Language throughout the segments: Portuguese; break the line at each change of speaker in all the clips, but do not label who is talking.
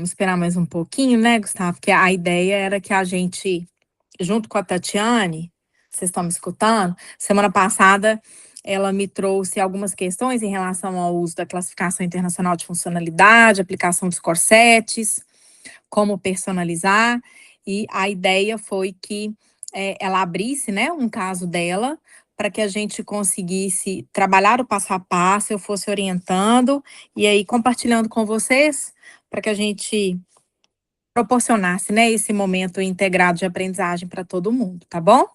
Vamos esperar mais um pouquinho, né, Gustavo? Porque a ideia era que a gente, junto com a Tatiane, vocês estão me escutando? Semana passada ela me trouxe algumas questões em relação ao uso da classificação internacional de funcionalidade, aplicação dos corsets, como personalizar, e a ideia foi que ela abrisse, né, um caso dela, para que a gente conseguisse trabalhar o passo a passo, eu fosse orientando, e aí compartilhando com vocês, para que a gente proporcionasse, né, esse momento integrado de aprendizagem para todo mundo, tá bom?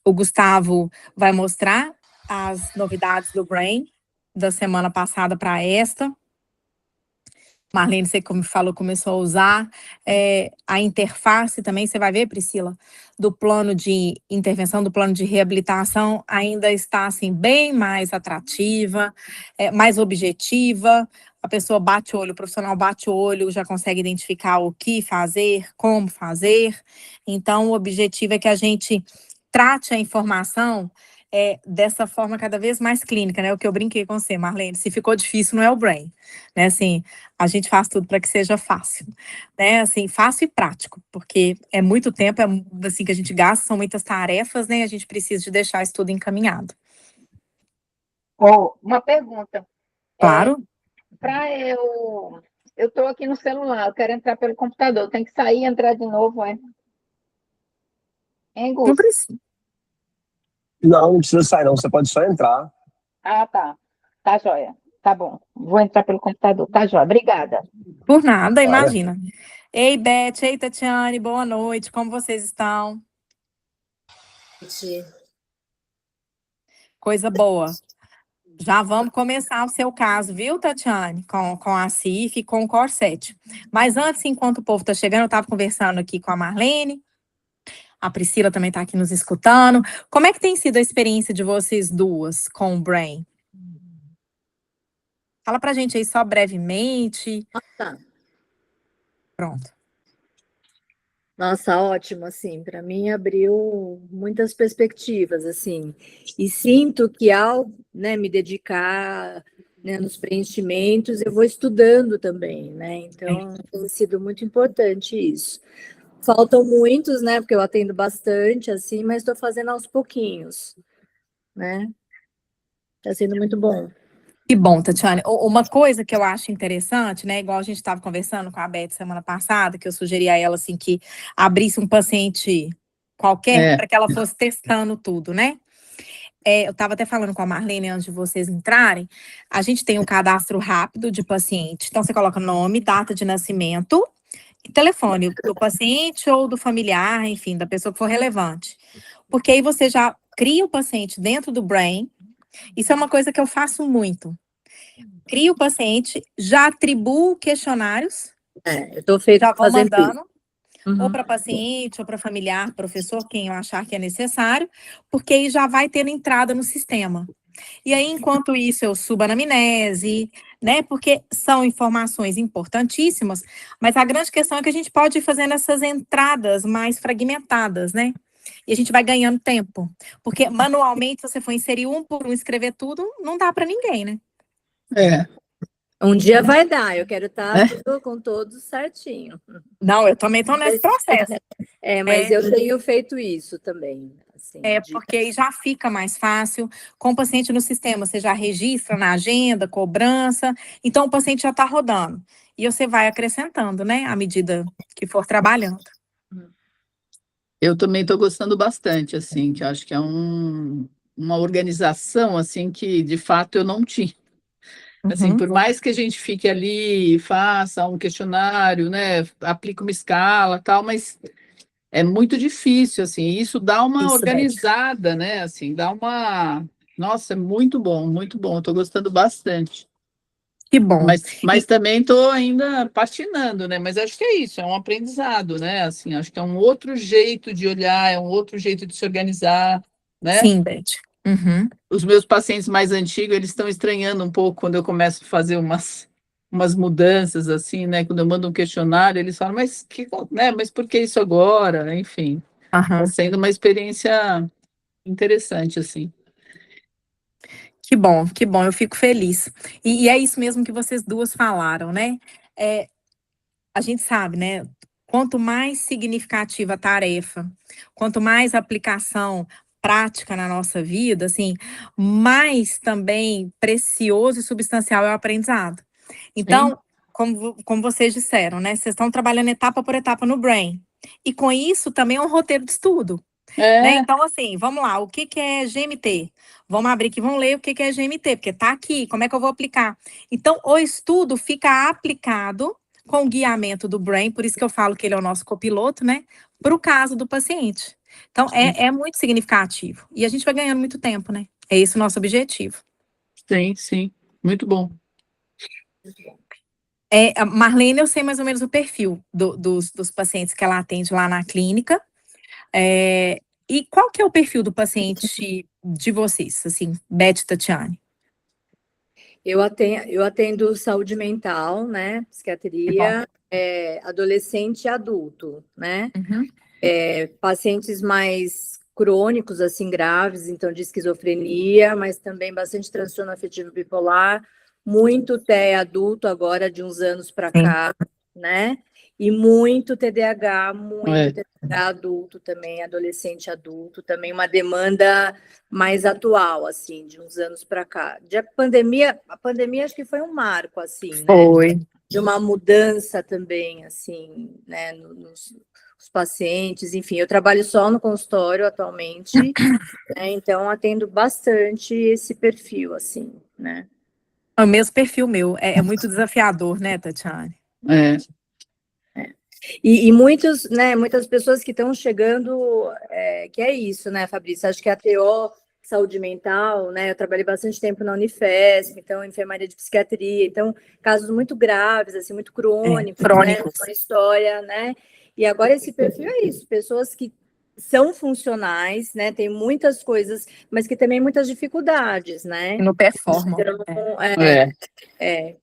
O Gustavo vai mostrar as novidades do Brain da semana passada para esta. Marlene, você como falou, começou a usar a interface também, você vai ver, Priscila, do plano de intervenção, do plano de reabilitação, ainda está, assim, bem mais atrativa, mais objetiva, a pessoa bate o olho, o profissional bate o olho, já consegue identificar o que fazer, como fazer, então o objetivo é que a gente trate a informação dessa forma cada vez mais clínica, né, o que eu brinquei com você, Marlene, se ficou difícil não é o Brain, né, assim, a gente faz tudo para que seja fácil, né? Assim, fácil e prático, porque é muito tempo, assim, que a gente gasta, são muitas tarefas, né? A gente precisa de deixar isso tudo encaminhado.
Uma pergunta.
Claro.
Eu estou aqui no celular, eu quero entrar pelo computador, tem que sair e entrar de novo, é? Hein, Gus?
Não precisa.
Não precisa sair, não. Você pode só entrar.
Ah, tá. Tá joia. Tá bom. Vou entrar pelo computador. Tá joia. Obrigada.
Por nada, imagina. Ei, Beth, ei, Tatiane, boa noite. Como vocês estão? Coisa boa. Já vamos começar o seu caso, viu, Tatiane? Com a CIF e com o Corset. Mas antes, enquanto o povo está chegando, eu estava conversando aqui com a Marlene. A Priscila também está aqui nos escutando. Como é que tem sido a experiência de vocês duas com o Brain? Fala pra gente aí só brevemente.
Tá.
Pronto.
Nossa, ótimo, assim, para mim abriu muitas perspectivas, assim, e sinto que ao, né, me dedicar, né, nos preenchimentos, eu vou estudando também, né, então tem sido muito importante isso. Faltam muitos, né, porque eu atendo bastante, assim, mas estou fazendo aos pouquinhos, né, está sendo muito bom.
Que bom, Tatiane. Uma coisa que eu acho interessante, né, igual a gente estava conversando com a Beth semana passada, que eu sugeri a ela, assim, que abrisse um paciente qualquer para que ela fosse testando tudo, né? Eu estava até falando com a Marlene antes de vocês entrarem, a gente tem um cadastro rápido de paciente, então você coloca nome, data de nascimento e telefone do paciente ou do familiar, enfim, da pessoa que for relevante. Porque aí você já cria o paciente dentro do Brain. Isso é uma coisa que eu faço muito. Crio o paciente, já atribuo questionários.
Eu estou já
vou mandando.
Uhum.
Ou para paciente, ou para familiar, professor, quem eu achar que é necessário, porque aí já vai ter entrada no sistema. E aí, enquanto isso, eu subo a anamnese, né? Porque são informações importantíssimas, mas a grande questão é que a gente pode ir fazendo essas entradas mais fragmentadas, né? E a gente vai ganhando tempo. Porque manualmente, se você for inserir um por um, escrever tudo, não dá para ninguém, né?
Um dia vai dar, eu quero estar com todos certinho.
Não, eu também estou nesse processo.
Mas eu tenho feito isso também. Assim,
porque aí já fica mais fácil. Com o paciente no sistema, você já registra na agenda, cobrança, então o paciente já está rodando. E você vai acrescentando, né, à medida que for trabalhando.
Eu também estou gostando bastante, assim, que acho que é uma organização, assim, que de fato eu não tinha. Assim, por mais que a gente fique ali, faça um questionário, né, aplique uma escala, tal, mas é muito difícil, assim, isso dá uma organizada, né, assim, dá uma... Nossa, é muito bom, estou gostando bastante.
Que bom.
Mas também estou ainda patinando, né, mas acho que é isso, é um aprendizado, né, assim, acho que é um outro jeito de olhar, é um outro jeito de se organizar, né?
Sim, Beth. Uhum.
Os meus pacientes mais antigos, eles estão estranhando um pouco quando eu começo a fazer umas mudanças, assim, né? Quando eu mando um questionário, eles falam, mas por que isso agora? Enfim, está sendo uma experiência interessante, assim.
que bom, eu fico feliz. E é isso mesmo que vocês duas falaram, né? A gente sabe, né? Quanto mais significativa a tarefa, quanto mais aplicação prática na nossa vida, assim, mais também precioso e substancial é o aprendizado. Então, como vocês disseram, né? Vocês estão trabalhando etapa por etapa no Brain. E com isso também é um roteiro de estudo. Né? Então, assim, vamos lá, o que é GMT? Vamos abrir aqui, vamos ler o que é GMT, porque tá aqui, como é que eu vou aplicar? Então, o estudo fica aplicado com o guiamento do Brain, por isso que eu falo que ele é o nosso copiloto, né? Para o caso do paciente. Então, é muito significativo. E a gente vai ganhando muito tempo, né? É esse o nosso objetivo.
Sim, muito bom.
Marlene, eu sei mais ou menos o perfil dos pacientes que ela atende lá na clínica. E qual que é o perfil do paciente de vocês, assim, Beth e Tatiane?
Eu atendo saúde mental, né? Psiquiatria, adolescente e adulto, né?
Uhum.
Pacientes mais crônicos, assim, graves, então de esquizofrenia, mas também bastante transtorno afetivo bipolar, muito TEA adulto agora de uns anos para cá, né? E muito TDAH, TDAH adulto também, adolescente adulto, também uma demanda mais atual, assim, de uns anos para cá. A pandemia acho que foi um marco, assim, né?
Foi.
De uma mudança também, assim, né, nos pacientes, enfim, eu trabalho só no consultório atualmente, né, então atendo bastante esse perfil, assim, né.
É o mesmo perfil meu, é muito desafiador, né, Tatiane?
E muitas pessoas que estão chegando, que é isso, né, Fabrício, acho que a TO, saúde mental, né, eu trabalhei bastante tempo na Unifesp, então, enfermaria de psiquiatria, então, casos muito graves, assim, muito crônicos, né, uma história, né, e agora esse perfil é isso, pessoas que são funcionais, né, tem muitas coisas, mas que também muitas dificuldades, né.
E não performam.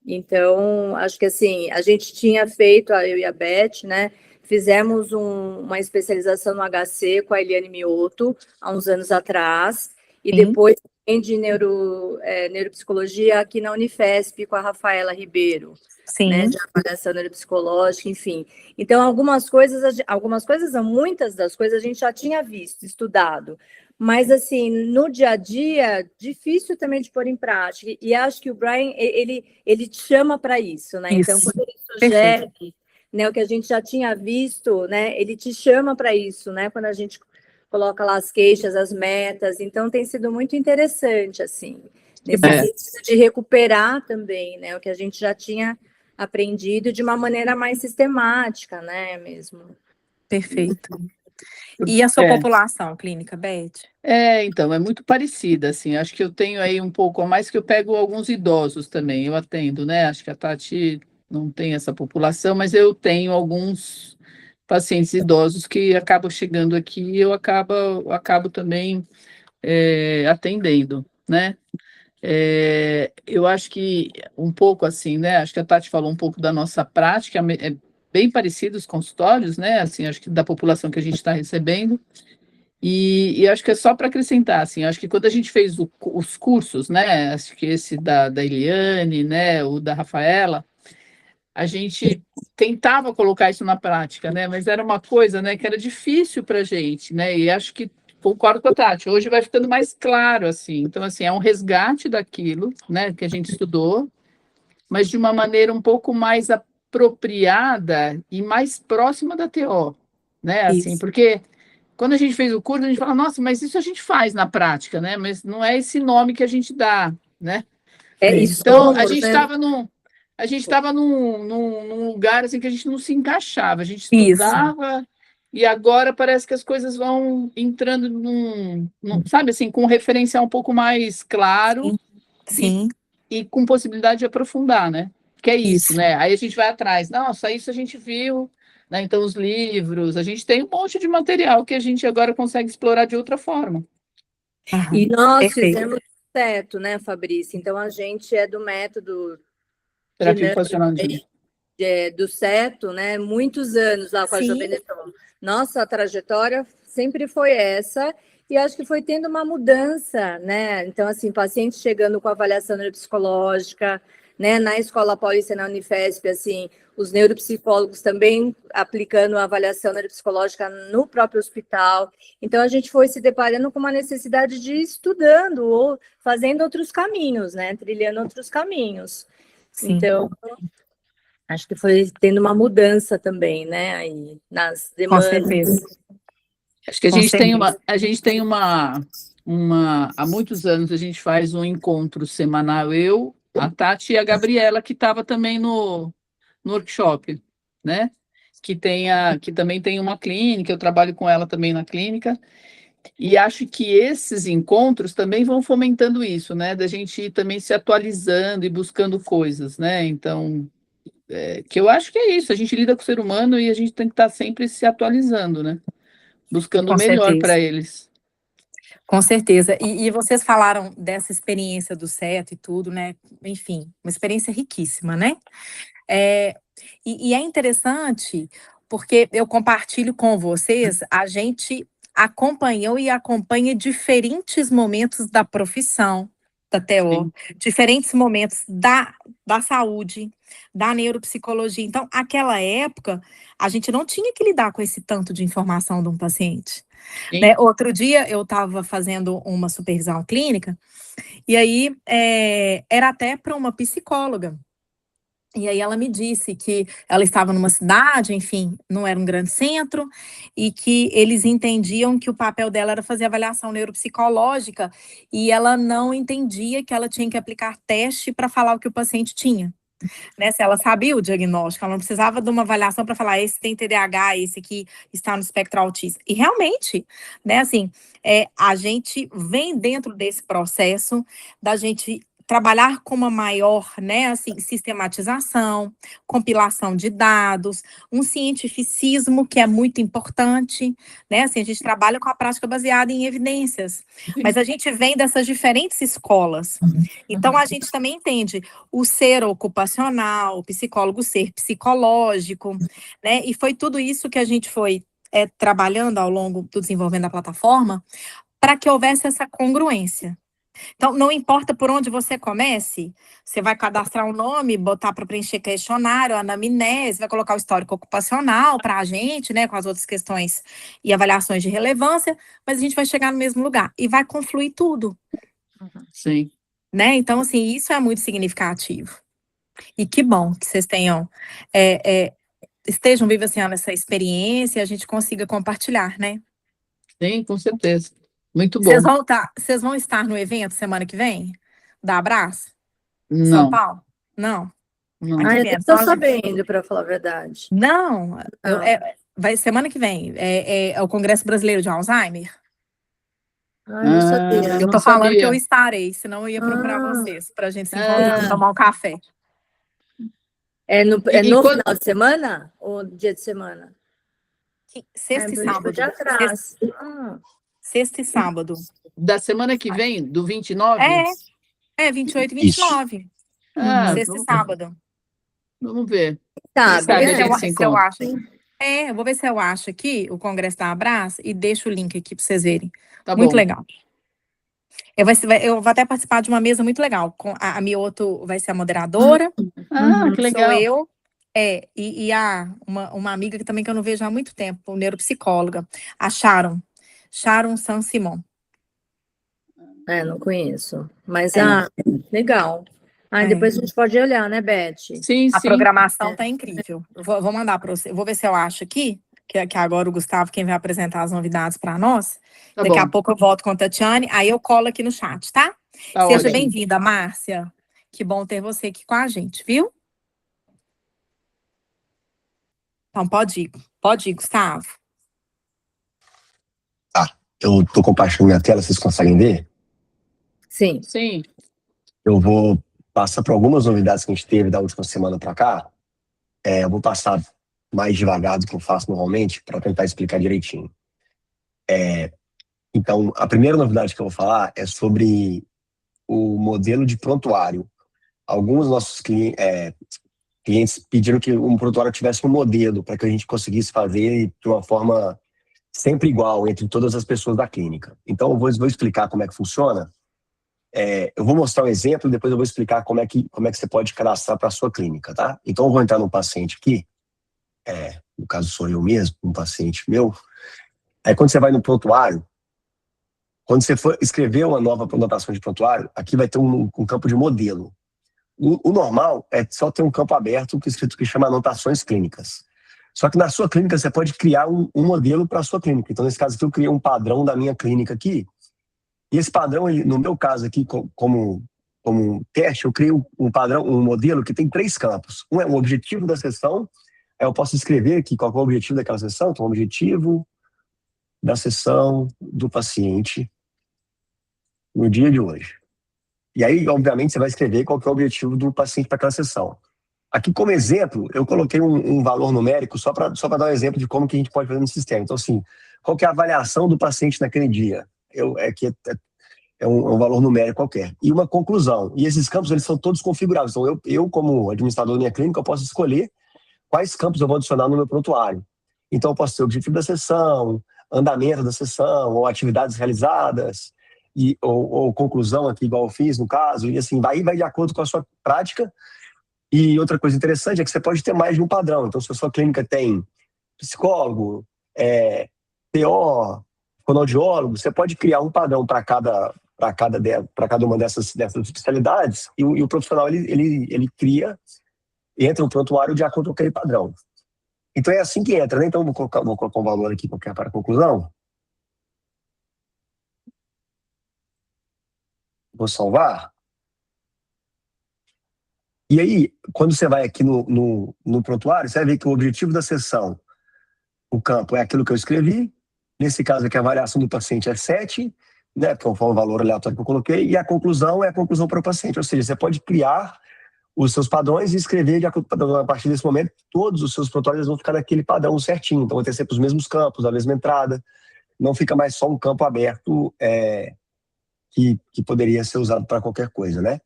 Então, acho que assim, a gente tinha feito, eu e a Beth, né, fizemos uma especialização no HC com a Eliane Mioto, há uns anos atrás, e depois de neuropsicologia aqui na Unifesp com a Rafaela Ribeiro, né, de avaliação neuropsicológica, enfim. Então, muitas das coisas a gente já tinha visto, estudado, mas, assim, no dia a dia, difícil também de pôr em prática. E acho que o Brian, ele te chama para isso, né? Então, quando ele sugere, né, o que a gente já tinha visto, né, ele te chama para isso, né? Quando a gente coloca lá as queixas, as metas. Então, tem sido muito interessante, assim, nesse sentido de recuperar também, né? O que a gente já tinha aprendido de uma maneira mais sistemática, né, mesmo.
Perfeito. E a sua população clínica, Beth?
Então, é muito parecida, assim, acho que eu tenho aí um pouco a mais, que eu pego alguns idosos também, eu atendo, né, acho que a Tati não tem essa população, mas eu tenho alguns pacientes idosos que acabam chegando aqui e eu acabo também atendendo, né. Eu acho que um pouco assim, né, acho que a Tati falou um pouco da nossa prática, é bem parecido os consultórios, né, assim, acho que da população que a gente está recebendo, e acho que é só para acrescentar, assim, acho que quando a gente fez os cursos, né, acho que esse da Eliane, né, o da Rafaela, a gente tentava colocar isso na prática, né, mas era uma coisa, né, que era difícil para a gente, né, e acho que concordo com a Tati, hoje vai ficando mais claro, assim, então, assim, é um resgate daquilo, né, que a gente estudou, mas de uma maneira um pouco mais apropriada e mais próxima da TO, né, assim, porque quando a gente fez o curso, a gente fala, nossa, mas isso a gente faz na prática, né, mas não é esse nome que a gente dá, né. Então, a gente estava num lugar, assim, que a gente não se encaixava, a gente estudava, e agora parece que as coisas vão entrando sabe, assim, com um referencial um pouco mais claro.
Sim.
E com possibilidade de aprofundar, né? Que é isso, né? Aí a gente vai atrás. Nossa, isso a gente viu, né? Então, os livros, a gente tem um monte de material que a gente agora consegue explorar de outra forma.
E nós fizemos CETO, né, Fabrício? Então, a gente é do método
terapia ocupacional
do CETO, né? Muitos anos lá com a Jovenetão. Nossa trajetória sempre foi essa, e acho que foi tendo uma mudança, né? Então, assim, pacientes chegando com avaliação neuropsicológica, né? Na Escola Paulista, na Unifesp, assim, os neuropsicólogos também aplicando a avaliação neuropsicológica no próprio hospital. Então, a gente foi se deparando com uma necessidade de ir estudando ou fazendo outros caminhos, né? Trilhando outros caminhos.
Sim.
Então, acho que foi tendo uma mudança também, né? Aí, nas
Com
demandas.
certeza.
Acho que
Com certeza.
a gente tem há muitos anos a gente faz um encontro semanal, eu, a Tati e a Gabriela, que estava também no workshop, né? Que também tem uma clínica, eu trabalho com ela também na clínica, e acho que esses encontros também vão fomentando isso, né? Da gente ir também se atualizando e buscando coisas, né? Então, que eu acho que é isso, a gente lida com o ser humano e a gente tem que estar sempre se atualizando, né? Buscando o
Com
melhor
certeza.
para eles.
Com certeza. E vocês falaram dessa experiência do CETO e tudo, né? Enfim, uma experiência riquíssima, né? E é interessante porque eu compartilho com vocês, a gente acompanhou e acompanha diferentes momentos da profissão da TO, diferentes momentos da saúde, da neuropsicologia. Então, aquela época, a gente não tinha que lidar com esse tanto de informação de um paciente. Né? Outro dia, eu estava fazendo uma supervisão clínica, e aí era até para uma psicóloga. E aí ela me disse que ela estava numa cidade, enfim, não era um grande centro, e que eles entendiam que o papel dela era fazer avaliação neuropsicológica, e ela não entendia que ela tinha que aplicar teste para falar o que o paciente tinha. Né? Se ela sabia o diagnóstico, ela não precisava de uma avaliação para falar esse tem TDAH, esse aqui está no espectro autista. E realmente, né, assim, a gente vem dentro desse processo da gente trabalhar com uma maior, né, assim, sistematização, compilação de dados, um cientificismo que é muito importante, né, assim, a gente trabalha com a prática baseada em evidências, mas a gente vem dessas diferentes escolas, então a gente também entende o ser ocupacional, o psicólogo ser psicológico, né, e foi tudo isso que a gente foi trabalhando ao longo do desenvolvimento da plataforma, para que houvesse essa congruência. Então, não importa por onde você comece, você vai cadastrar um nome, botar para preencher questionário, anamnese, vai colocar o histórico ocupacional para a gente, né, com as outras questões e avaliações de relevância, mas a gente vai chegar no mesmo lugar e vai confluir tudo.
Sim.
Né? Então, assim, isso é muito significativo. E que bom que vocês tenham, estejam vivenciando essa experiência e a gente consiga compartilhar, né?
Sim, com certeza. Muito bom.
Vocês vão estar no evento semana que vem? Da Abraço?
Não.
São Paulo? Não.
Não.
Eu não estou sabendo, para falar a verdade.
Não, vai semana que vem. É o Congresso Brasileiro de Alzheimer.
Não sabia.
Eu tô falando que eu estarei, senão eu ia procurar vocês, pra gente se encontrar, tomar um café. No final de semana? Ou dia de semana? Sexta e sábado. Sexta e sábado.
Da semana que vem, do 29?
28 e 29. Sexta e sábado.
Vamos ver.
Tá, eu acho. Eu vou ver se eu acho aqui o Congresso da Abraço e deixo o link aqui para vocês verem.
Tá
muito
bom.
Legal. Eu vou até participar de uma mesa muito legal. A Mioto vai ser a moderadora.
Que legal.
Sou eu. E uma amiga que também que eu não vejo há muito tempo, neuropsicóloga, a Sharon San-Simon.
Não conheço. Mas, legal. Depois a gente pode olhar, né, Beth?
Sim. A programação tá incrível. Vou mandar para você. Vou ver se eu acho aqui, que agora o Gustavo quem vai apresentar as novidades para nós. Daqui a pouco eu volto com a Tatiane, aí eu colo aqui no chat, tá? Seja bem-vinda, Márcia. Que bom ter você aqui com a gente, viu? Então, pode ir, Gustavo.
Eu tô compartilhando minha tela, vocês conseguem ver?
Sim.
Eu vou passar por algumas novidades que a gente teve da última semana para cá. Eu vou passar mais devagar do que eu faço normalmente para tentar explicar direitinho. Então, a primeira novidade que eu vou falar é sobre o modelo de prontuário. Alguns dos nossos clientes pediram que um prontuário tivesse um modelo para que a gente conseguisse fazer de uma forma sempre igual entre todas as pessoas da clínica. Então, eu vou explicar como é que funciona. Eu vou mostrar um exemplo e depois eu vou explicar como é que você pode cadastrar para a sua clínica, tá? Então, eu vou entrar num paciente aqui, no caso sou eu mesmo, um paciente meu. Aí, quando você vai no prontuário, quando você for escrever uma nova anotação de prontuário, aqui vai ter um campo de modelo. O normal é só ter um campo aberto escrito que chama anotações clínicas. Só que na sua clínica você pode criar um modelo para a sua clínica. Então, nesse caso aqui, eu criei um padrão da minha clínica aqui. E esse padrão, no meu caso aqui, como teste, eu criei um padrão, um modelo que tem 3 campos. Um é o objetivo da sessão. Aí eu posso escrever aqui qual é o objetivo daquela sessão. Então, o objetivo da sessão do paciente no dia de hoje. E aí, obviamente, você vai escrever qual que é o objetivo do paciente para aquela sessão. Aqui, como exemplo, eu coloquei um valor numérico só para dar um exemplo de como que a gente pode fazer no sistema. Então, assim, qual que é a avaliação do paciente naquele dia? É um valor numérico qualquer. E uma conclusão. E esses campos, eles são todos configuráveis. Então, eu como administrador da minha clínica, eu posso escolher quais campos eu vou adicionar no meu prontuário. Então, eu posso ter o objetivo da sessão, andamento da sessão, ou atividades realizadas, ou conclusão aqui, igual eu fiz no caso, e assim, vai de acordo com a sua prática. E outra coisa interessante é que você pode ter mais de um padrão. Então, se a sua clínica tem psicólogo, PO, fonoaudiólogo, você pode criar um padrão para cada uma dessas especialidades, e o profissional ele entra no prontuário de acordo com aquele padrão. Então é assim que entra, né? Então vou colocar um valor aqui qualquer para a conclusão. Vou salvar. E aí, quando você vai aqui no prontuário, você vai ver que o objetivo da sessão, o campo é aquilo que eu escrevi. Nesse caso aqui, a avaliação do paciente é 7, né? Que foi um valor aleatório que eu coloquei. E a conclusão é a conclusão para o paciente. Ou seja, você pode criar os seus padrões e escrever de acordo com, a partir desse momento, todos os seus prontuários vão ficar naquele padrão certinho. Então, vai ter sempre os mesmos campos, a mesma entrada. Não fica mais só um campo aberto que poderia ser usado para qualquer coisa, né?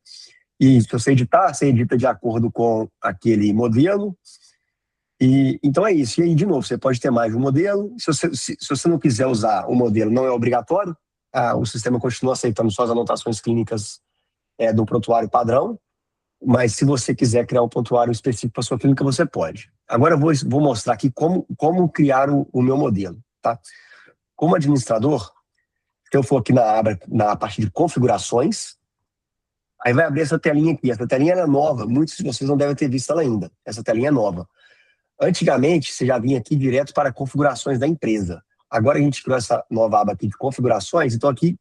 E se você editar, você edita de acordo com aquele modelo. E então é isso. E aí, de novo, você pode ter mais de um modelo. Se você não quiser usar o modelo, não é obrigatório. O sistema continua aceitando só as anotações clínicas do prontuário padrão. Mas se você quiser criar um prontuário específico para sua clínica, você pode. Agora eu vou mostrar aqui como criar o meu modelo, tá? Como administrador, se eu for aqui na parte de configurações, aí vai abrir essa telinha aqui. Essa telinha é nova, muitos de vocês não devem ter visto ela ainda. Essa telinha é nova. Antigamente, você já vinha aqui direto para configurações da empresa. Agora a gente criou essa nova aba aqui de configurações, então aqui,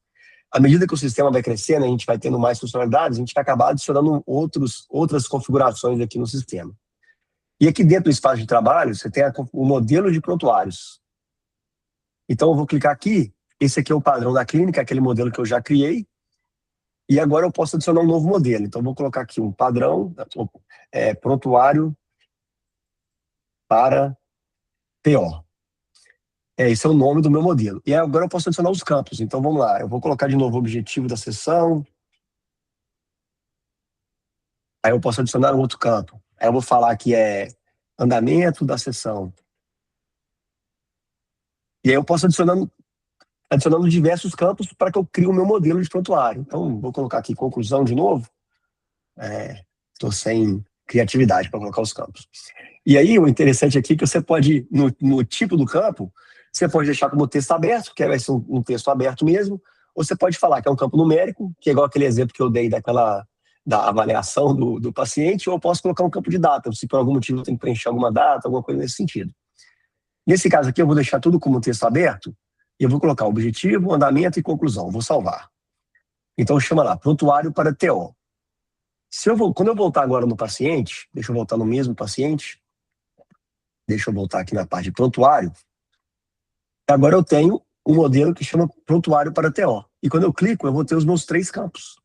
à medida que o sistema vai crescendo, a gente vai tendo mais funcionalidades, a gente vai acabar adicionando outras configurações aqui no sistema. E aqui dentro do espaço de trabalho, você tem o modelo de prontuários. Então, eu vou clicar aqui. Esse aqui é o padrão da clínica, aquele modelo que eu já criei. E agora eu posso adicionar um novo modelo. Então, eu vou colocar aqui um padrão, prontuário para PO. Esse é o nome do meu modelo. E agora eu posso adicionar os campos. Então, vamos lá. Eu vou colocar de novo o objetivo da sessão. Aí eu posso adicionar um outro campo. Aí eu vou falar que é andamento da sessão. E aí eu posso adicionando diversos campos para que eu crie o meu modelo de prontuário. Então, vou colocar aqui conclusão de novo. Estou sem criatividade para colocar os campos. E aí, o interessante aqui é que você pode, no tipo do campo, você pode deixar como texto aberto, que vai ser um texto aberto mesmo, ou você pode falar que é um campo numérico, que é igual aquele exemplo que eu dei da avaliação do paciente, ou eu posso colocar um campo de data, se por algum motivo eu tenho que preencher alguma data, alguma coisa nesse sentido. Nesse caso aqui, eu vou deixar tudo como texto aberto, e eu vou colocar objetivo, andamento e conclusão. Vou salvar. Então, chama lá, prontuário para TO. Quando eu voltar agora no paciente, deixa eu voltar no mesmo paciente, deixa eu voltar aqui na parte de prontuário, agora eu tenho um modelo que chama prontuário para TO. E quando eu clico, eu vou ter os meus 3 campos.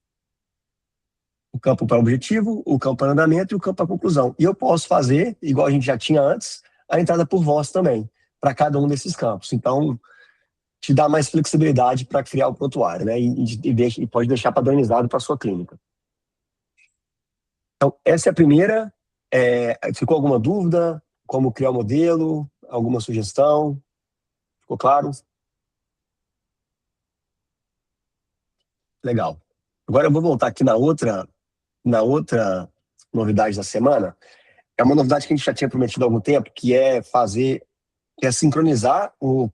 O campo para objetivo, o campo para andamento e o campo para conclusão. E eu posso fazer, igual a gente já tinha antes, a entrada por voz também, para cada um desses campos. Então, te dá mais flexibilidade para criar o prontuário, né? E pode deixar padronizado para a sua clínica. Então, essa é a primeira. Ficou alguma dúvida? Como criar o modelo? Alguma sugestão? Ficou claro? Legal. Agora eu vou voltar aqui na outra novidade da semana. É uma novidade que a gente já tinha prometido há algum tempo, que é sincronizar o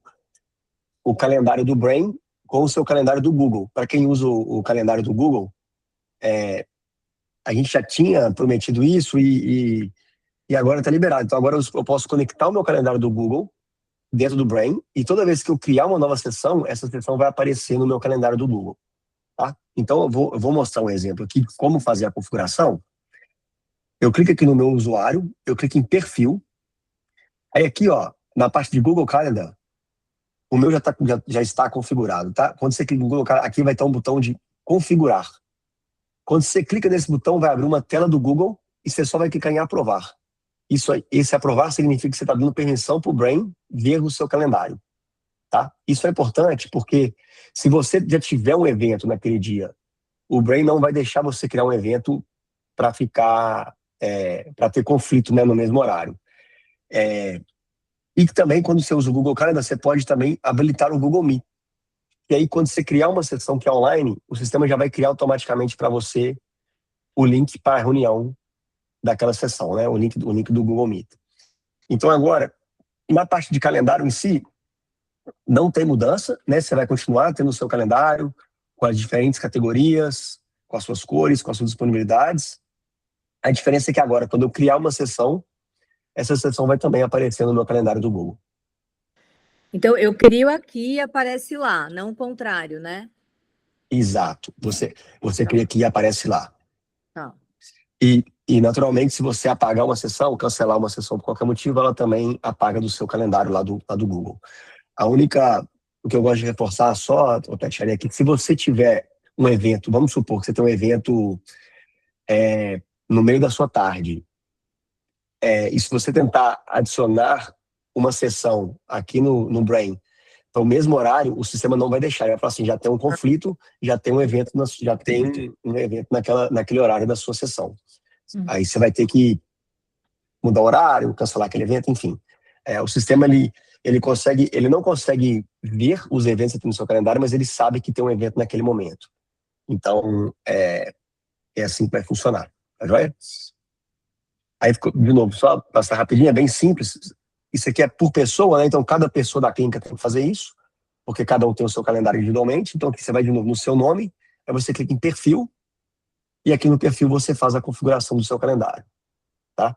calendário do Brain com o seu calendário do Google. Para quem usa o calendário do Google, a gente já tinha prometido isso e agora está liberado. Então agora eu posso conectar o meu calendário do Google dentro do Brain e toda vez que eu criar uma nova sessão, essa sessão vai aparecer no meu calendário do Google. Tá? Então eu vou mostrar um exemplo aqui de como fazer a configuração. Eu clico aqui no meu usuário, eu clico em perfil. Aí aqui, ó, na parte de Google Calendar, o meu já está configurado, tá? Quando você clica no Google Calendar, aqui vai ter um botão de configurar. Quando você clica nesse botão, vai abrir uma tela do Google e você só vai clicar em aprovar. Esse aprovar significa que você está dando permissão para o Brain ver o seu calendário, tá? Isso é importante porque se você já tiver um evento naquele dia, o Brain não vai deixar você criar um evento para para ter conflito, né, no mesmo horário. E também, quando você usa o Google Calendar, você pode também habilitar o Google Meet. E aí, quando você criar uma sessão que é online, o sistema já vai criar automaticamente para você o link para a reunião daquela sessão, né? O link do Google Meet. Então, agora, na parte de calendário em si, não tem mudança, né? Você vai continuar tendo o seu calendário com as diferentes categorias, com as suas cores, com as suas disponibilidades. A diferença é que agora, quando eu criar uma sessão, essa sessão vai também aparecer no meu calendário do Google.
Então, eu crio aqui e aparece lá, não o contrário, né?
Exato. Você cria aqui e aparece lá.
Tá.
E, naturalmente, se você apagar uma sessão, cancelar uma sessão por qualquer motivo, ela também apaga do seu calendário lá do Google. O que eu gosto de reforçar só, Tatiana, é que se você tiver um evento, vamos supor que você tem um evento no meio da sua tarde, e se você tentar adicionar uma sessão aqui no Brain para o mesmo horário, o sistema não vai deixar. Ele vai falar assim, já tem um conflito, já tem um evento naquele horário da sua sessão. Aí você vai ter que mudar o horário, cancelar aquele evento, enfim. O sistema, ele não consegue ver os eventos aqui no seu calendário, mas ele sabe que tem um evento naquele momento. Então, é assim que vai funcionar. Tá joia? Aí, de novo, só passar rapidinho, é bem simples. Isso aqui é por pessoa, né? Então, cada pessoa da clínica tem que fazer isso, porque cada um tem o seu calendário individualmente. Então, aqui você vai de novo no seu nome, aí você clica em perfil, e aqui no perfil você faz a configuração do seu calendário, tá?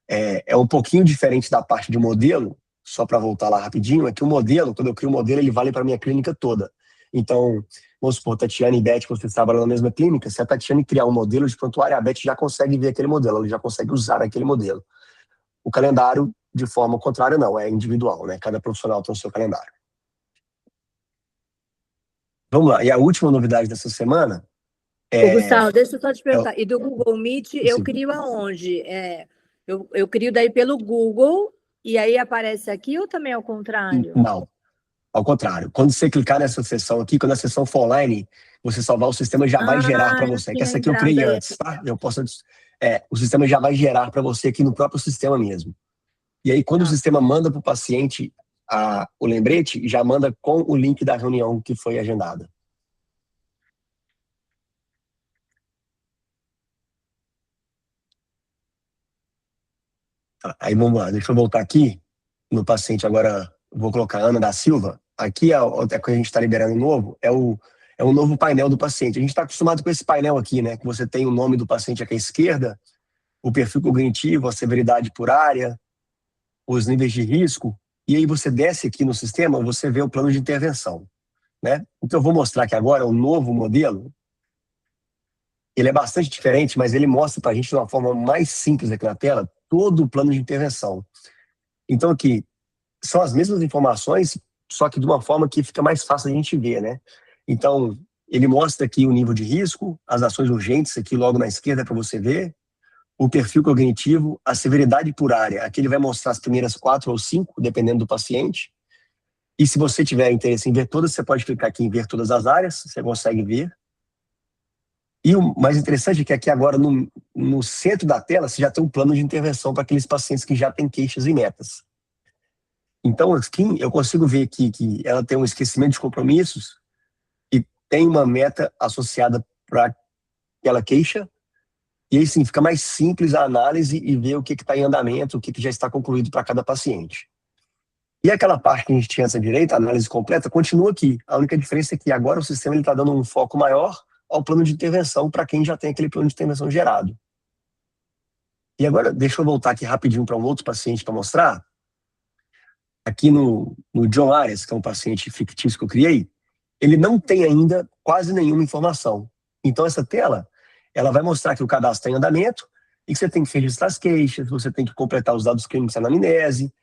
É um pouquinho diferente da parte de modelo, só para voltar lá rapidinho, é que o modelo, quando eu crio o modelo, ele vale para a minha clínica toda. Então, vamos supor, Tatiana e Beth, vocês trabalham na mesma clínica, se a Tatiana criar um modelo de prontuário, a Beth já consegue ver aquele modelo, ela já consegue usar aquele modelo. O calendário, de forma contrária, não, é individual, né? Cada profissional tem o seu calendário. Vamos lá, e a última novidade dessa semana
Ô, Gustavo, deixa eu só te perguntar, e do
Google
Google Meet eu crio aonde? Eu crio daí pelo Google e aí aparece aqui ou também ao contrário?
Não, ao contrário. Quando você clicar nessa sessão aqui, quando a sessão for online, você salvar, o sistema já vai gerar para você. Que essa aqui eu criei antes, tá? O sistema já vai gerar para você aqui no próprio sistema mesmo. E aí, quando o sistema manda para o paciente o lembrete, já manda com o link da reunião que foi agendada. Aí vamos lá, deixa eu voltar aqui no paciente agora, vou colocar Ana da Silva. Aqui é o que a gente está liberando novo, é o novo painel do paciente. A gente está acostumado com esse painel aqui, né? Que você tem o nome do paciente aqui à esquerda, o perfil cognitivo, a severidade por área, os níveis de risco, e aí você desce aqui no sistema, você vê o plano de intervenção, né? Então eu vou mostrar aqui agora o novo modelo. Ele é bastante diferente, mas ele mostra para a gente de uma forma mais simples aqui na tela todo o plano de intervenção. Então aqui são as mesmas informações, só que de uma forma que fica mais fácil a gente ver, né? Então ele mostra aqui o nível de risco, as ações urgentes aqui logo na esquerda para você ver, o perfil cognitivo, a severidade por área. Aqui ele vai mostrar as primeiras 4 ou 5, dependendo do paciente. E se você tiver interesse em ver todas, você pode clicar aqui em ver todas as áreas, você consegue ver. E o mais interessante é que aqui agora, no centro da tela, você já tem um plano de intervenção para aqueles pacientes que já têm queixas e metas. Então, aqui, eu consigo ver aqui que ela tem um esquecimento de compromissos e tem uma meta associada para aquela queixa. E aí, sim, fica mais simples a análise e ver o que está em andamento, o que já está concluído para cada paciente. E aquela parte que a gente tinha essa direita, a análise completa, continua aqui. A única diferença é que agora o sistema está dando um foco maior ao plano de intervenção para quem já tem aquele plano de intervenção gerado. E agora, deixa eu voltar aqui rapidinho para um outro paciente para mostrar. Aqui no John Arias, que é um paciente fictício que eu criei, ele não tem ainda quase nenhuma informação. Então, essa tela, ela vai mostrar que o cadastro está em andamento e que você tem que registrar as queixas, você tem que completar os dados clínicos na anamnese.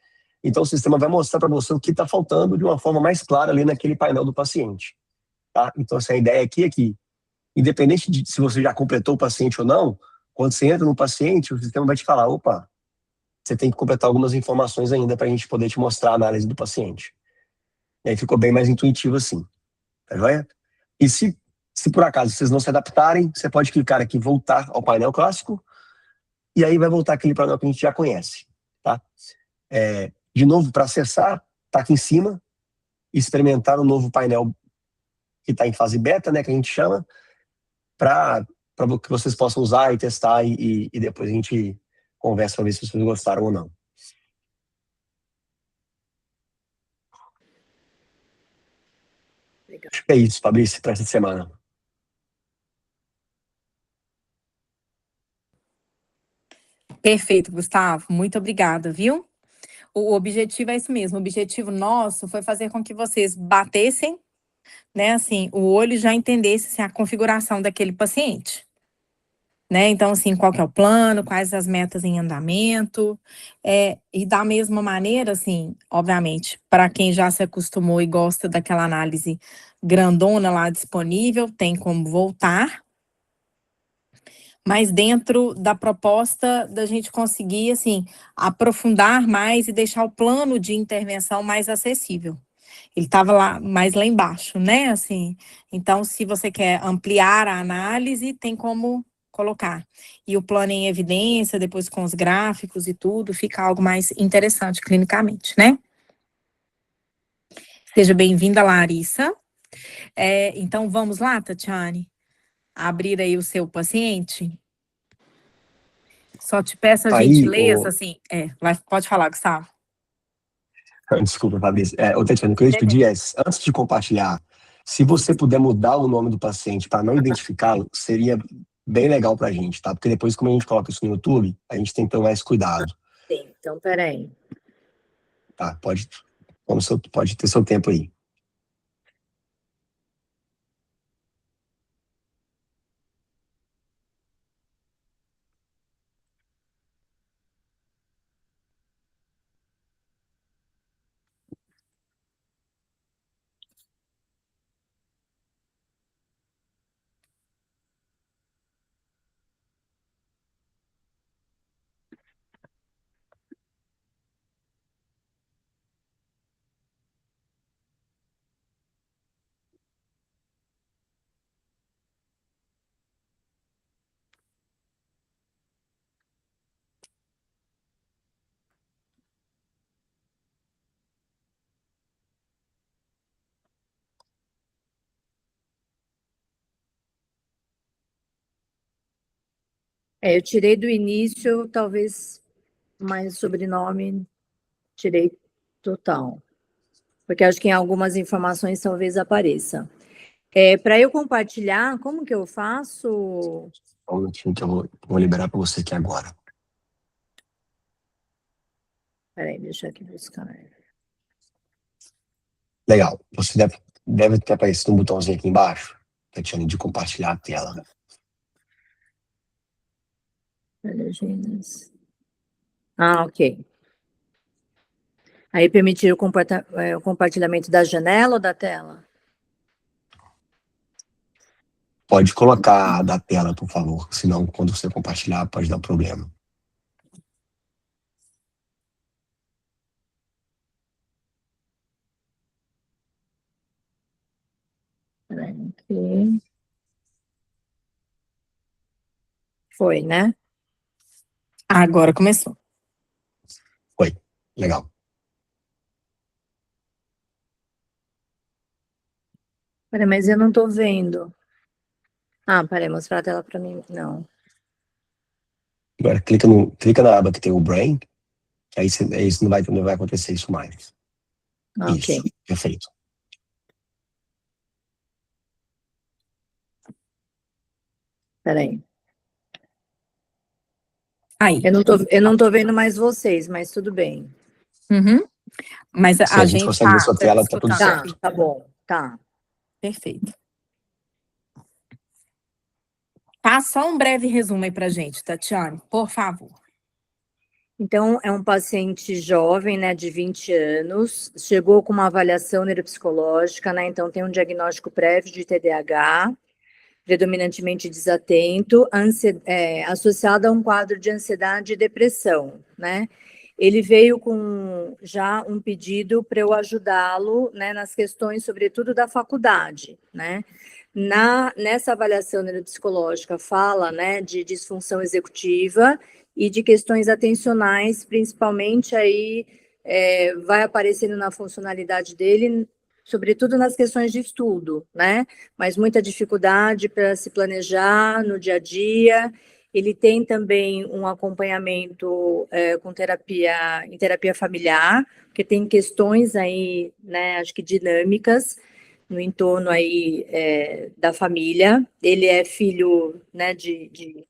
Então, o sistema vai mostrar para você o que está faltando de uma forma mais clara ali naquele painel do paciente. Tá? Então, essa ideia aqui é que, independente de se você já completou o paciente ou não, quando você entra no paciente, o sistema vai te falar, opa, você tem que completar algumas informações ainda para a gente poder te mostrar a análise do paciente. E aí ficou bem mais intuitivo assim. Tá joia? E se por acaso vocês não se adaptarem, você pode clicar aqui, voltar ao painel clássico, e aí vai voltar aquele painel que a gente já conhece. Tá? De novo, para acessar, tá aqui em cima, experimentar o novo painel que está em fase beta, né, que a gente chama, para que vocês possam usar e testar e depois a gente conversa para ver se vocês gostaram ou não.
Legal.
Acho que é isso, Fabrício, para essa semana.
Perfeito, Gustavo. Muito obrigada, viu? O objetivo é isso mesmo. O objetivo nosso foi fazer com que vocês batessem, né, assim, o olho e já entendesse assim, a configuração daquele paciente. Né? Então, assim, qual que é o plano, quais as metas em andamento, e da mesma maneira, assim, obviamente, para quem já se acostumou e gosta daquela análise grandona lá disponível, tem como voltar, mas dentro da proposta da gente conseguir, assim, aprofundar mais e deixar o plano de intervenção mais acessível. Ele estava lá embaixo, né, assim, então se você quer ampliar a análise, tem como colocar. E o plano em evidência, depois com os gráficos e tudo, fica algo mais interessante clinicamente, né? Seja bem-vinda, Larissa. Então, vamos lá, Tatiane? Abrir aí o seu paciente? Só te peço a
Aí,
gentileza, assim, pode falar, Gustavo.
desculpa, Fabrício. Tatiana, o que eu ia te pedir é, antes de compartilhar, se você puder mudar o nome do paciente para não identificá-lo, seria bem legal para a gente, tá? Porque depois, como a gente coloca isso no YouTube, a gente tem que tomar esse cuidado.
Sim, então, peraí.
Tá? Pode ter seu tempo aí.
Eu tirei do início, talvez mais sobrenome, tirei total. Porque acho que em algumas informações talvez apareça. Para eu compartilhar, como que eu faço?
Um minutinho que eu vou liberar para você aqui agora.
Peraí, deixa eu aqui buscar.
Legal. Você deve ter aparecido um botãozinho aqui embaixo, Tatiana, de compartilhar a tela.
Legendas. Ok. Aí permitir o compartilhamento da janela ou da tela?
Pode colocar da tela, por favor, senão quando você compartilhar pode dar problema.
Aqui. Foi, né?
Agora começou.
Foi. Legal.
Peraí, mas eu não tô vendo. Ah, peraí, mostrar a tela para mim. Não.
Agora clica na aba que tem o Brain, aí isso não vai acontecer isso mais.
Ok.
Isso, perfeito.
Peraí.
Aí.
Eu não tô vendo mais vocês, mas tudo bem.
Uhum. Mas
Se a
a
gente
gente
consegue ver sua
tá
tela, tá tudo
escutando.
certo.
Tá bom, tá.
Perfeito. Tá, só um breve resumo aí pra gente, Tatiane, por favor.
Então, é um paciente jovem, né, de 20 anos, chegou com uma avaliação neuropsicológica, né, então tem um diagnóstico prévio de TDAH, predominantemente desatento, associado a um quadro de ansiedade e depressão, né. Ele veio com já um pedido para eu ajudá-lo, né, nas questões, sobretudo, da faculdade, né. Nessa avaliação neuropsicológica fala, né, de disfunção executiva e de questões atencionais, principalmente aí vai aparecendo na funcionalidade dele, sobretudo nas questões de estudo, né? Mas muita dificuldade para se planejar no dia a dia. Ele tem também um acompanhamento em terapia familiar, porque tem questões aí, né, acho que dinâmicas no entorno aí da família. Ele é filho, né, de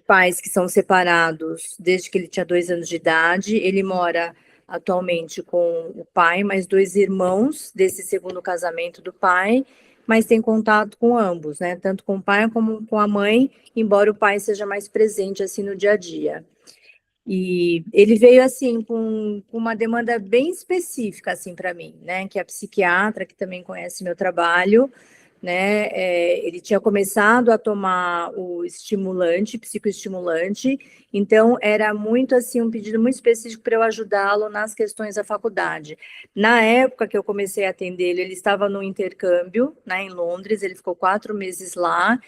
pais que são separados desde que ele tinha 2 anos de idade. Ele mora atualmente com o pai, mais 2 irmãos desse segundo casamento do pai, mas tem contato com ambos, né? Tanto com o pai como com a mãe, embora o pai seja mais presente assim no dia a dia. E ele veio assim com uma demanda bem específica assim para mim, né? Que é a psiquiatra, que também conhece meu trabalho, né? Ele tinha começado a tomar o estimulante, psicoestimulante, então era muito assim um pedido muito específico para eu ajudá-lo nas questões da faculdade. Na época que eu comecei a atender ele estava no intercâmbio, né, em Londres, ele ficou 4 meses lá.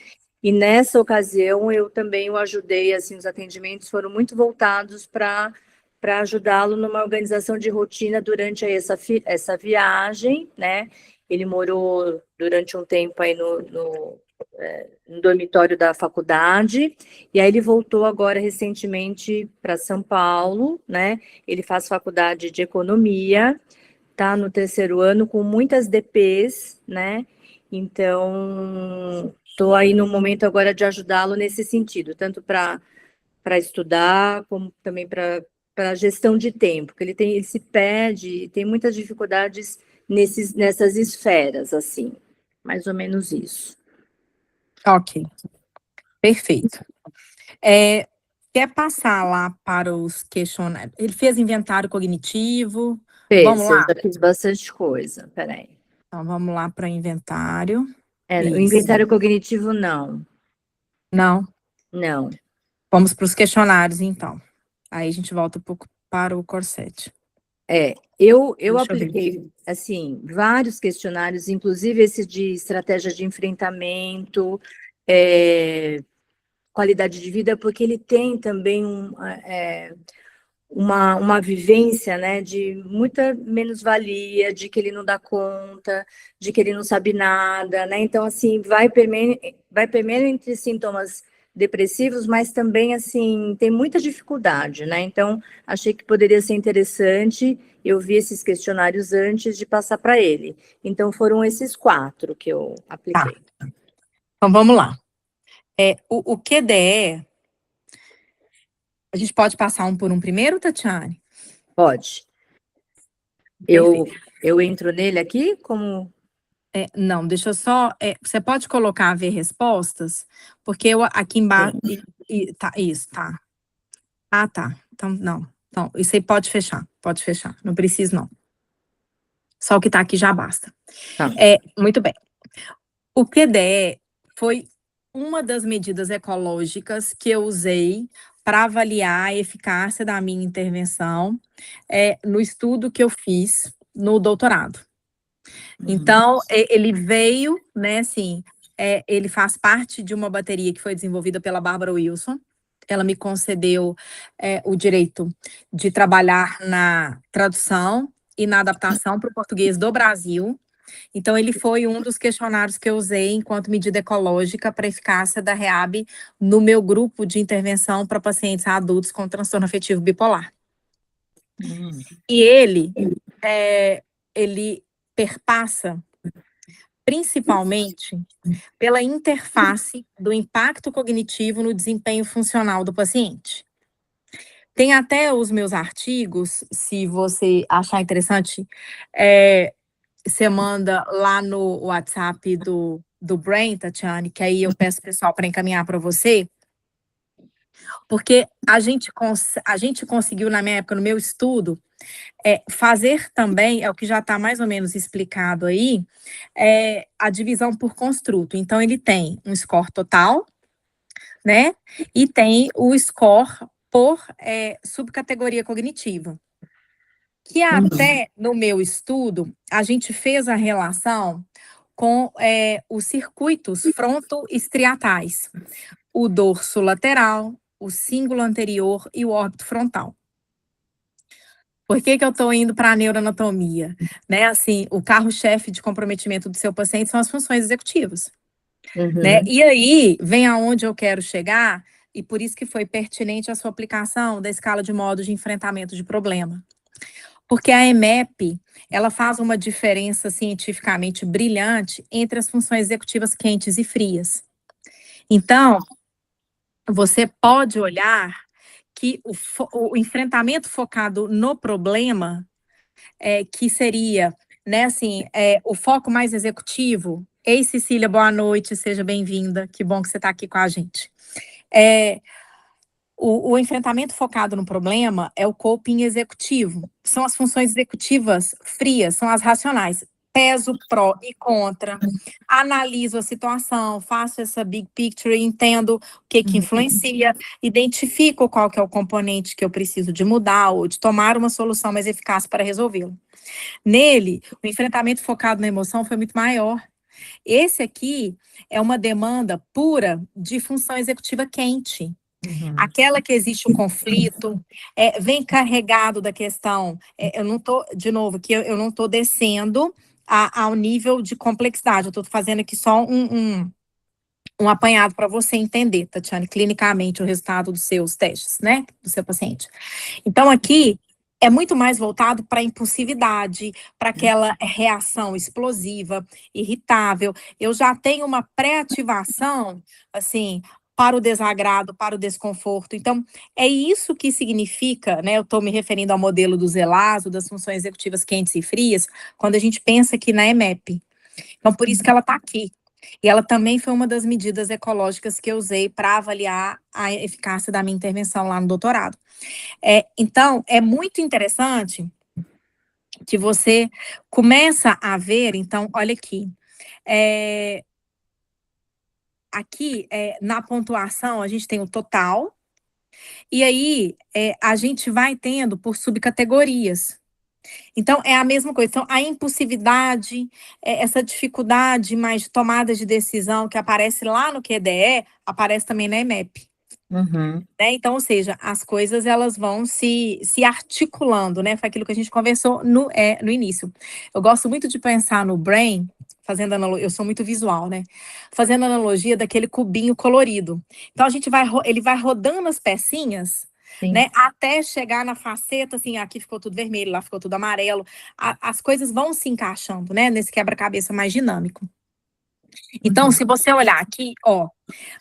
E nessa ocasião eu também o ajudei, assim, os atendimentos foram muito voltados para ajudá-lo numa organização de rotina durante aí essa viagem, né? Ele morou durante um tempo aí no dormitório da faculdade, e aí ele voltou agora recentemente para São Paulo, né? Ele faz faculdade de economia, tá no 3º ano com muitas DPs, né? Então, estou aí no momento agora de ajudá-lo nesse sentido, tanto para estudar, como também para a gestão de tempo, porque ele se perde, tem muitas dificuldades nessas esferas, assim, mais ou menos isso.
Ok, perfeito. Quer passar lá para os questionários? Ele fez inventário cognitivo. Vamos
Eu
lá?
já fiz bastante coisa, peraí.
Então, vamos lá para o inventário.
O
Isso.
inventário cognitivo, não.
Não.
Não.
Vamos para os questionários, então. Aí a gente volta um pouco para o Corset.
Eu
Deixa eu
apliquei, assim, vários questionários, inclusive esse de estratégia de enfrentamento, qualidade de vida, porque ele tem também uma vivência, né, de muita menos-valia, de que ele não dá conta, de que ele não sabe nada, né? Então, assim, vai permeando entre sintomas depressivos, mas também, assim, tem muita dificuldade, né? Então, achei que poderia ser interessante. Eu vi esses questionários antes de passar para ele. Então, foram esses 4 que eu apliquei.
Tá. Então, vamos lá. O QDE, a gente pode passar um por um primeiro, Tatiane?
Pode. Eu entro nele aqui como...
Não, deixa eu só... você pode colocar ver respostas? Porque eu aqui embaixo... tá, isso, tá. Ah, tá. Então, não. Então, isso aí pode fechar. Não preciso, não. Só o que tá aqui já basta.
Tá.
Muito bem. O QDE foi uma das medidas ecológicas que eu usei para avaliar a eficácia da minha intervenção no estudo que eu fiz no doutorado. Então, ele veio, né, assim, ele faz parte de uma bateria que foi desenvolvida pela Barbara Wilson. Ela me concedeu o direito de trabalhar na tradução e na adaptação para o português do Brasil. Então, ele foi um dos questionários que eu usei enquanto medida ecológica para eficácia da REAB no meu grupo de intervenção para pacientes adultos com transtorno afetivo bipolar. E ele perpassa principalmente pela interface do impacto cognitivo no desempenho funcional do paciente. Tem até os meus artigos, se você achar interessante, você manda lá no WhatsApp do Brain, Tatiane, que aí eu peço pessoal para encaminhar para você, porque a gente conseguiu, na minha época, no meu estudo, fazer também, é o que já está mais ou menos explicado aí, a divisão por construto. Então, ele tem um score total, né? E tem o score por subcategoria cognitiva. Que até no meu estudo, a gente fez a relação com os circuitos frontoestriatais, o dorso lateral, o cíngulo anterior e o órbito frontal. Por que eu estou indo para a neuroanatomia? Né? Assim, o carro-chefe de comprometimento do seu paciente são as funções executivas. Né? E aí, vem aonde eu quero chegar, e por isso que foi pertinente a sua aplicação da escala de modo de enfrentamento de problema. Porque a EMEP, ela faz uma diferença cientificamente brilhante entre as funções executivas quentes e frias. Então, você pode olhar que o enfrentamento focado no problema, que seria, né, assim, o foco mais executivo. Ei, Cecília, boa noite, seja bem-vinda, que bom que você está aqui com a gente. O enfrentamento focado no problema é o coping executivo. São as funções executivas frias, são as racionais. Peso pró e contra, analiso a situação, faço essa big picture, entendo o que influencia, identifico qual que é o componente que eu preciso de mudar ou de tomar uma solução mais eficaz para resolvê-lo. Nele, o enfrentamento focado na emoção foi muito maior. Esse aqui é uma demanda pura de função executiva quente. Aquela que existe o conflito, vem carregado da questão, eu não estou, de novo, que eu não estou descendo ao nível de complexidade, eu estou fazendo aqui só um apanhado para você entender, Tatiane, clinicamente o resultado dos seus testes, né, do seu paciente. Então, aqui, é muito mais voltado para a impulsividade, para aquela reação explosiva, irritável. Eu já tenho uma pré-ativação, assim, para o desagrado, para o desconforto. Então, é isso que significa, né? Eu estou me referindo ao modelo do ZELASO, das funções executivas quentes e frias, quando a gente pensa aqui na EMEP. Então, por isso que ela está aqui. E ela também foi uma das medidas ecológicas que eu usei para avaliar a eficácia da minha intervenção lá no doutorado. Então, é muito interessante que você começa a ver, então, olha aqui, aqui, na pontuação, a gente tem o total, e aí a gente vai tendo por subcategorias. Então, é a mesma coisa. Então, a impulsividade, essa dificuldade mais de tomada de decisão que aparece lá no QDE, aparece também na EMEP. Né? Então, ou seja, as coisas elas vão se articulando, né? Foi aquilo que a gente conversou no início. Eu gosto muito de pensar no Brain, fazendo analogia, eu sou muito visual, né? Fazendo analogia daquele cubinho colorido. Então, ele vai rodando as pecinhas, né? Até chegar na faceta, assim, aqui ficou tudo vermelho, lá ficou tudo amarelo. As coisas vão se encaixando, né? Nesse quebra-cabeça mais dinâmico. Então, se você olhar aqui, ó,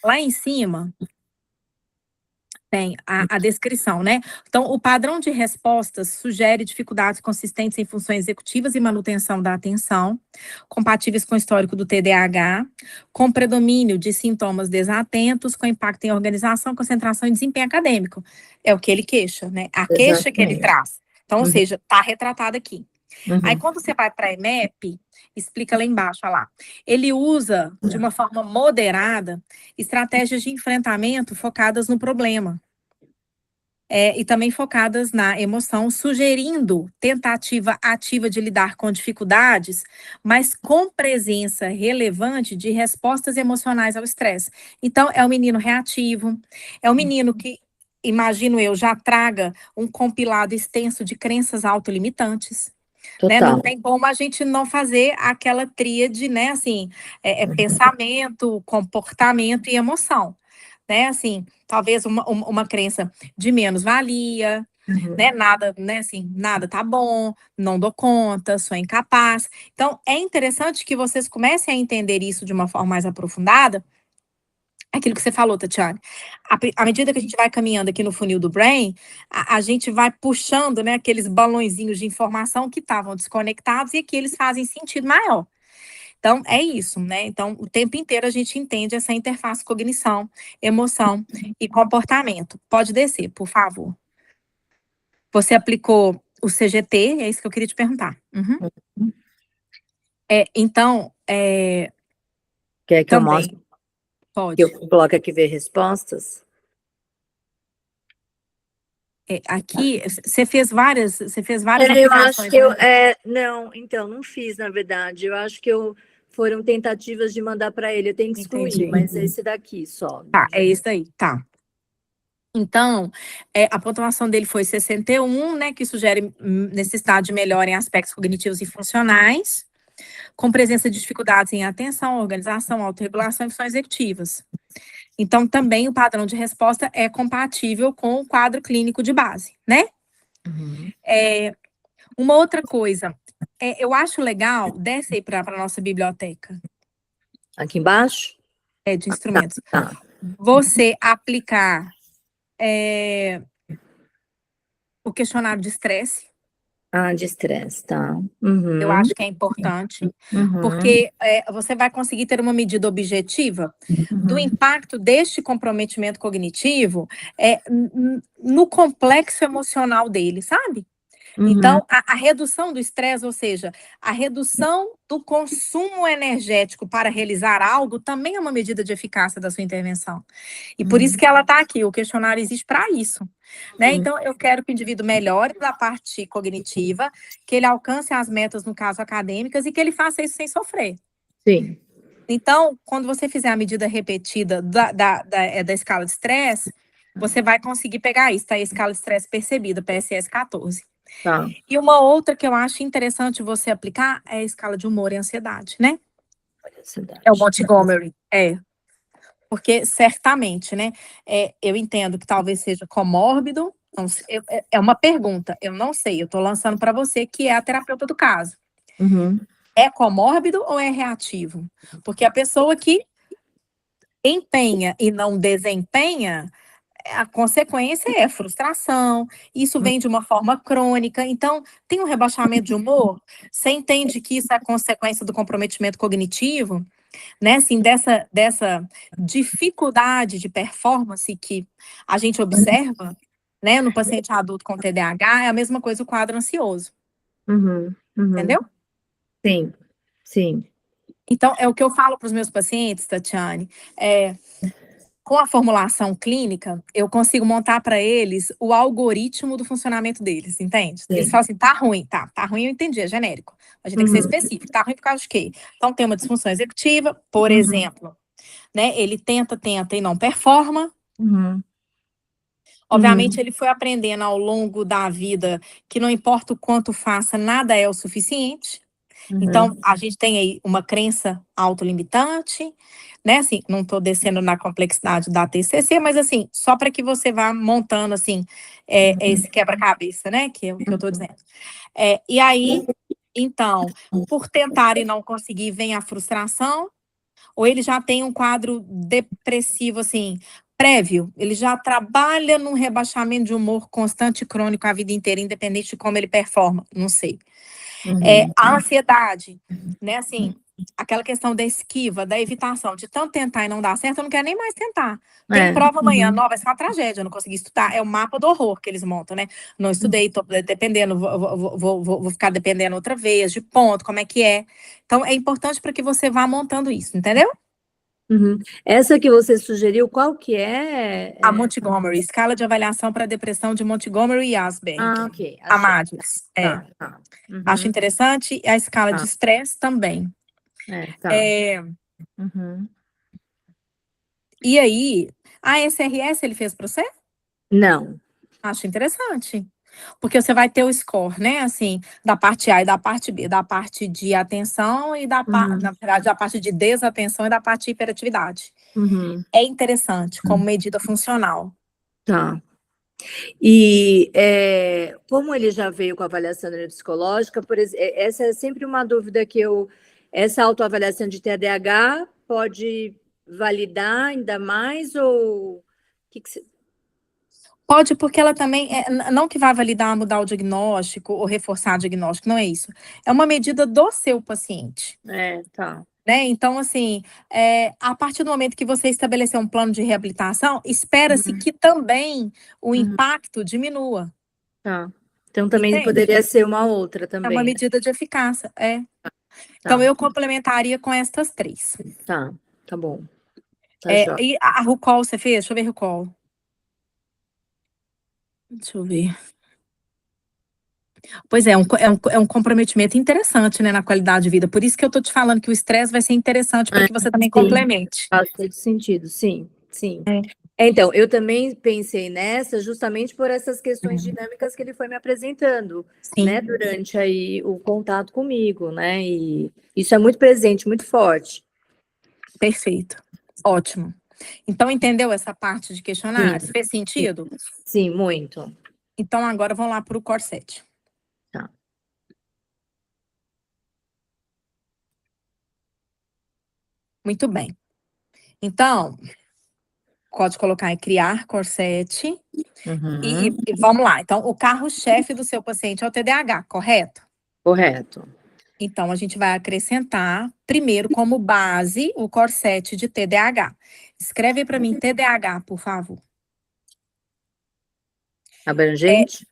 lá em cima tem a descrição, né? Então, o padrão de respostas sugere dificuldades consistentes em funções executivas e manutenção da atenção, compatíveis com o histórico do TDAH, com predomínio de sintomas desatentos, com impacto em organização, concentração e desempenho acadêmico. É o que ele queixa, né? A queixa que ele traz. Então, ou seja, está retratado aqui. Aí, quando você vai para a EMEP, explica lá embaixo, olha lá. Ele usa, de uma forma moderada, estratégias de enfrentamento focadas no problema. E também focadas na emoção, sugerindo tentativa ativa de lidar com dificuldades, mas com presença relevante de respostas emocionais ao estresse. Então, é um menino reativo, é um menino que, imagino eu, já traga um compilado extenso de crenças autolimitantes. né? Não
Total.
tem como a gente não fazer aquela tríade, né? Assim, pensamento, comportamento e emoção, né? Assim, talvez uma crença de menos-valia, né? Nada, né? Assim, nada tá bom, não dou conta, sou incapaz. Então, é interessante que vocês comecem a entender isso de uma forma mais aprofundada. Aquilo que você falou, Tatiane. À medida que a gente vai caminhando aqui no funil do Brain, a gente vai puxando, né, aqueles balõezinhos de informação que estavam desconectados e que eles fazem sentido maior. Então, é isso, né? Então, o tempo inteiro a gente entende essa interface cognição, emoção e comportamento. Pode descer, por favor. Você aplicou o CGT, é isso que eu queria te perguntar. Uhum. Então,
Quer que eu
também,
mostre?
pode.
Que eu coloque aqui ver respostas?
Aqui, você fez várias
Eu
aplicações,
acho que
né?
não, então, não fiz, na verdade. Eu acho que foram tentativas de mandar para ele. Eu tenho que excluir,
Entendi.
mas é esse daqui só.
Tá, é isso aí, tá. Então, a pontuação dele foi 61, né, que sugere necessidade de melhora em aspectos cognitivos e funcionais, com presença de dificuldades em atenção, organização, autorregulação e funções executivas. Então, também o padrão de resposta é compatível com o quadro clínico de base, né? Uma outra coisa, eu acho legal, desce aí para a nossa biblioteca
Aqui embaixo?
de instrumentos,
Tá.
você aplicar o questionário de estresse.
De estresse, tá.
Eu acho que é importante, porque você vai conseguir ter uma medida objetiva do impacto deste comprometimento cognitivo no complexo emocional dele, sabe? Então, a redução do estresse, ou seja, a redução do consumo energético para realizar algo, também é uma medida de eficácia da sua intervenção. E por isso que ela está aqui, o questionário existe para isso. Né? Então, eu quero que o indivíduo melhore da parte cognitiva, que ele alcance as metas, no caso, acadêmicas, e que ele faça isso sem sofrer.
Sim.
Então, quando você fizer a medida repetida da escala de estresse, você vai conseguir pegar isso, tá? A escala de estresse percebida, PSS 14.
Tá.
E uma outra que eu acho interessante você aplicar é a escala de humor e ansiedade, né? É o Montgomery, porque certamente, né, eu entendo que talvez seja comórbido, não sei, é uma pergunta, eu não sei, eu estou lançando para você que é a terapeuta do caso. É comórbido ou é reativo? Porque a pessoa que empenha e não desempenha, a consequência é frustração, isso vem de uma forma crônica, então tem um rebaixamento de humor, você entende que isso é consequência do comprometimento cognitivo, né, assim, dessa dificuldade de performance que a gente observa, né, no paciente adulto com TDAH, é a mesma coisa o quadro ansioso. Entendeu?
Sim, sim.
Então, é o que eu falo para os meus pacientes, Tatiane, com a formulação clínica, eu consigo montar para eles o algoritmo do funcionamento deles, entende? Eles falam assim, tá ruim, eu entendi, é genérico. A gente tem que ser específico, tá ruim por causa de quê? Então, tem uma disfunção executiva, por exemplo, né? Ele tenta e não performa. Obviamente, ele foi aprendendo ao longo da vida que não importa o quanto faça, nada é o suficiente. Então, a gente tem aí uma crença autolimitante, né? Assim, não estou descendo na complexidade da TCC, mas assim, só para que você vá montando, assim, esse quebra-cabeça, né? Que é o que eu estou dizendo. E aí, então, por tentar e não conseguir, vem a frustração, ou ele já tem um quadro depressivo, assim, prévio, ele já trabalha num rebaixamento de humor constante e crônico a vida inteira, independente de como ele performa, não sei. A ansiedade, né, assim, aquela questão da esquiva, da evitação, de tanto tentar e não dar certo, eu não quero nem mais tentar. Tem prova amanhã, não, vai ser uma tragédia, eu não consegui estudar, é o mapa do horror que eles montam, né? Não estudei, tô dependendo, vou ficar dependendo outra vez, de ponto, como é que é. Então, é importante para que você vá montando isso, entendeu?
Essa que você sugeriu, qual que é?
A Montgomery, escala de avaliação para depressão de Montgomery e Asberg.
Ok.
A Madness,
Tá.
Acho interessante, a escala de estresse também.
Tá.
E aí, a SRS ele fez para você?
Não.
Acho interessante. Porque você vai ter o score, né? Assim, da parte A e da parte B, da parte de atenção e na verdade, da parte de desatenção e da parte de hiperatividade. É interessante como medida funcional.
Tá. E como ele já veio com a avaliação neuropsicológica, essa é sempre uma dúvida que essa autoavaliação de TDAH pode validar ainda mais ou
Pode, porque ela também, não que vá validar, mudar o diagnóstico ou reforçar o diagnóstico, não é isso. É uma medida do seu paciente.
Tá.
Né? Então, assim, a partir do momento que você estabeleceu um plano de reabilitação, espera-se que também o impacto diminua.
Tá. Então também
Entende?
poderia ser uma outra
É
também.
uma
Né?
medida de eficácia, Então,
Tá.
eu complementaria com estas 3.
Tá bom. Tá jóia.
E a RUCOL você fez? Deixa eu ver RUCOL. Deixa eu ver. Pois é um comprometimento interessante, né, na qualidade de vida. Por isso que eu tô te falando que o estresse vai ser interessante para que você também complemente.
Faz todo sentido, sim. Então, eu também pensei nessa justamente por essas questões dinâmicas que ele foi me apresentando,
Sim.
né, durante aí o contato comigo, né, e isso é muito presente, muito forte.
Perfeito. Ótimo. Então, entendeu essa parte de questionários? Fez sentido?
Sim, muito.
Então, agora vamos lá para o Core 7.
Tá.
Muito bem. Então, pode colocar aí, criar Core 7. E vamos lá. Então, o carro-chefe do seu paciente é o TDAH, correto?
Correto.
Então, a gente vai acrescentar, primeiro, como base, o Core 7 de TDAH. Escreve para mim TDAH, por favor.
Abrangente?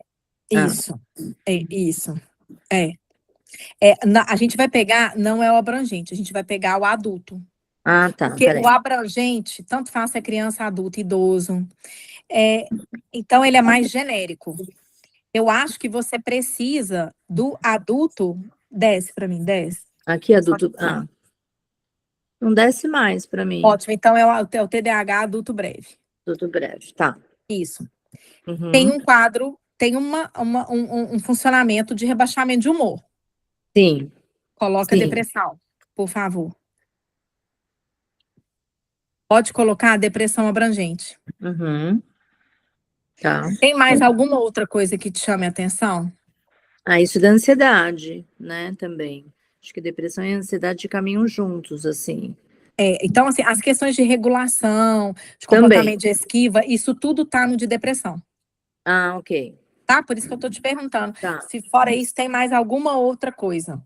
Isso. Isso. A gente vai pegar, não é o abrangente, a gente vai pegar o adulto.
Tá.
Porque o abrangente, tanto faz se é criança, adulto, idoso. Então, ele é mais genérico. Eu acho que você precisa do adulto. Desce para mim, desce.
Aqui, adulto. Não desce mais para mim.
Ótimo, então é o TDAH adulto breve.
Adulto breve, tá.
Isso. Tem um quadro, tem um funcionamento de rebaixamento de humor.
Sim.
Coloca depressão, por favor. Pode colocar depressão abrangente.
Tá.
Tem mais alguma outra coisa que te chame a atenção?
Isso da ansiedade, né, também. Acho que depressão e ansiedade caminham juntos, assim.
Então, assim, as questões de regulação, de comportamento de esquiva, isso tudo tá no de depressão.
Ok.
Tá? Por isso que eu tô te perguntando.
Tá.
Se fora isso, tem mais alguma outra coisa?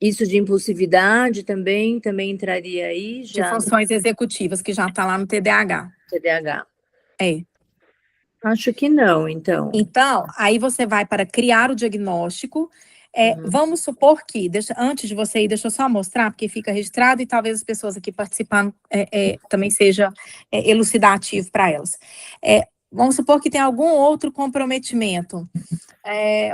Isso de impulsividade também entraria aí já?
De funções executivas, que já tá lá no TDAH.
TDAH. Acho que não, então.
Então, aí você vai para criar o diagnóstico. Vamos supor que, antes de você ir, deixa eu só mostrar, porque fica registrado e talvez as pessoas aqui participando também seja elucidativo para elas. Vamos supor que tem algum outro comprometimento.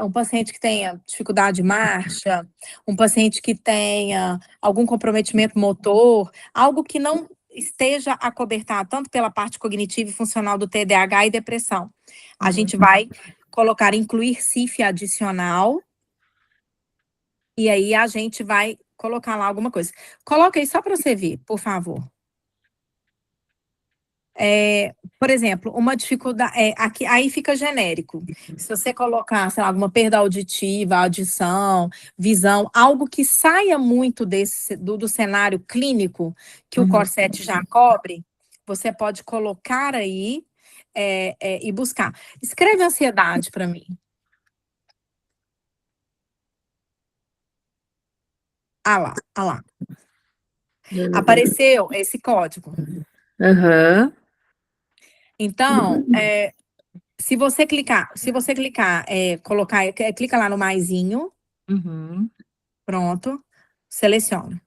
Um paciente que tenha dificuldade de marcha, um paciente que tenha algum comprometimento motor, algo que não esteja acobertado tanto pela parte cognitiva e funcional do TDAH e depressão. A gente vai colocar incluir CIF adicional e aí a gente vai colocar lá alguma coisa. Coloca aí só para você ver, por favor. Por exemplo, uma dificuldade, aqui, aí fica genérico. Se você colocar, sei lá, alguma perda auditiva, audição, visão, algo que saia muito do cenário clínico que o Core 7 já cobre, você pode colocar aí e buscar. Escreve ansiedade para mim. Lá. Apareceu esse código. Então, se você clicar, clica lá no maisinho. Pronto. Seleciona.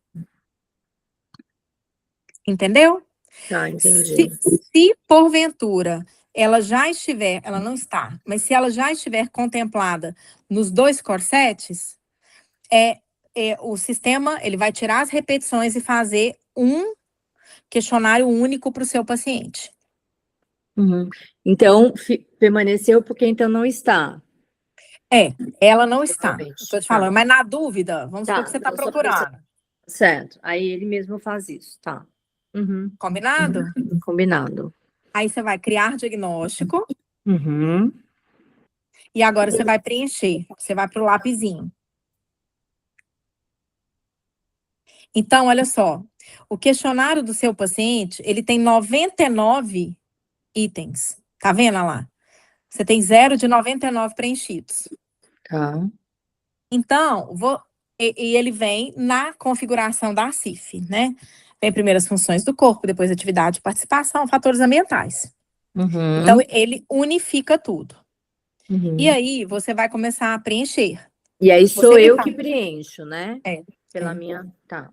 Entendeu?
Tá, entendi.
Se porventura ela não está, mas se ela já estiver contemplada nos 2 corsets, o sistema ele vai tirar as repetições e fazer um questionário único para o seu paciente.
Então, permaneceu porque então não está.
Ela não está,
Totalmente,
estou te
tá.
falando, mas na dúvida, vamos
Tá,
supor que você está
então só precisa-
procurando.
Certo. Aí ele mesmo faz isso, tá. Uhum.
Combinado?
Combinado.
Aí você vai criar diagnóstico
Uhum.
e agora você vai preencher. Você vai para o lapisinho. Então, olha só. O questionário do seu paciente, ele tem 99 itens. Tá vendo lá? Você tem 0 de 99 preenchidos.
Tá.
Então, e ele vem na configuração da CIF, né? Vem primeiro as funções do corpo, depois atividade de participação, fatores ambientais.
Uhum.
Então, ele unifica tudo.
Uhum.
E aí, você vai começar a preencher.
E aí sou
Você me
eu
fala.
que preencho, né?
É,
Pela
é.
minha. Tá.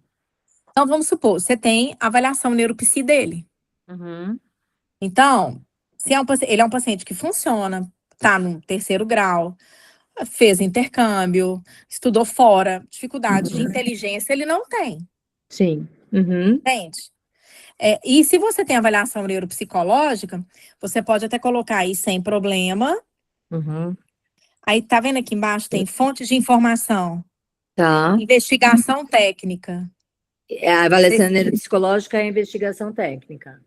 Então, vamos supor, você tem avaliação neuropsi dele.
Uhum.
Então, se é ele é um paciente que funciona, tá no 3º grau, fez intercâmbio, estudou fora, dificuldade de inteligência, ele não tem,
Sim. Uhum.
entende? E se você tem avaliação neuropsicológica, você pode até colocar aí sem problema.
Uhum.
Aí, tá vendo aqui embaixo? Tem fontes de informação,
Tá.
investigação técnica.
A avaliação neuropsicológica é a investigação técnica.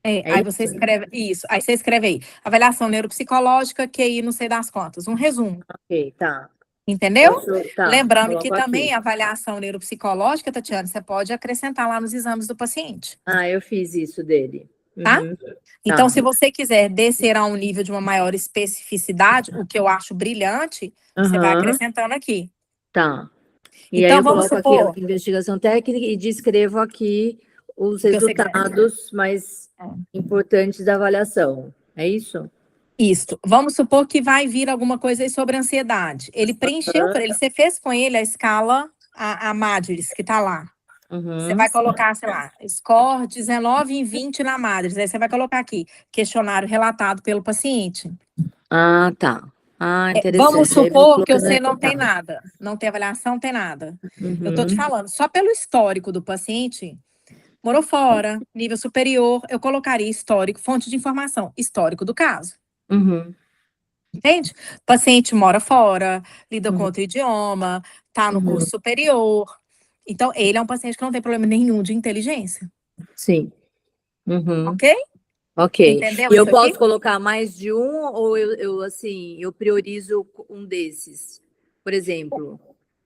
Aí você escreve isso. Aí você escreve aí, avaliação neuropsicológica, QI, não sei das quantas. Um resumo.
Ok, tá.
Entendeu?
Tá,
Lembrando que
coloco
também
aqui.
a avaliação neuropsicológica, Tatiana, você pode acrescentar lá nos exames do paciente.
Ah, eu fiz isso dele.
Tá?
Uhum.
Então,
Tá.
se você quiser descer a um nível de uma maior especificidade, o que eu acho brilhante, você vai
Aham.
acrescentando aqui.
Tá. E
Então,
aí eu
vamos
coloco
supor.
aqui a investigação técnica e descrevo aqui os
que você quiser.
resultados mais importantes da avaliação. É isso?
Isso. Vamos supor que vai vir alguma coisa aí sobre ansiedade. Ele preencheu para ele, você fez com ele a escala, a Madris, que tá lá.
Uhum.
Você vai colocar, sei lá, score 19 em 20 na Madris. Aí você vai colocar aqui, questionário relatado pelo paciente.
Ah, tá. Ah, interessante.
Vamos
Aí vou
supor que
colocando
você
aqui,
não tem
tá.
nada, não tem avaliação, não tem nada.
Uhum.
Eu tô te falando, só pelo histórico do paciente, morou fora, nível superior, eu colocaria histórico, fonte de informação, histórico do caso.
Uhum.
Entende? O paciente mora fora, lida com
Uhum.
outro idioma, tá no
Uhum.
curso superior. Então, ele é um paciente que não tem problema nenhum de inteligência.
Sim. Uhum.
Ok?
Ok.
Entendeu
E eu
isso
posso
aqui?
colocar mais de um ou eu priorizo um desses? Por exemplo.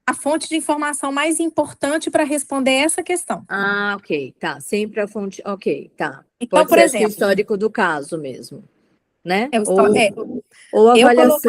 A fonte de informação mais importante para responder essa questão.
Ah, ok. Tá. Sempre a fonte. Ok, tá.
Então,
Pode
por
ser acho que o
exemplo,
histórico do caso mesmo, né?
eu
Ou avaliação.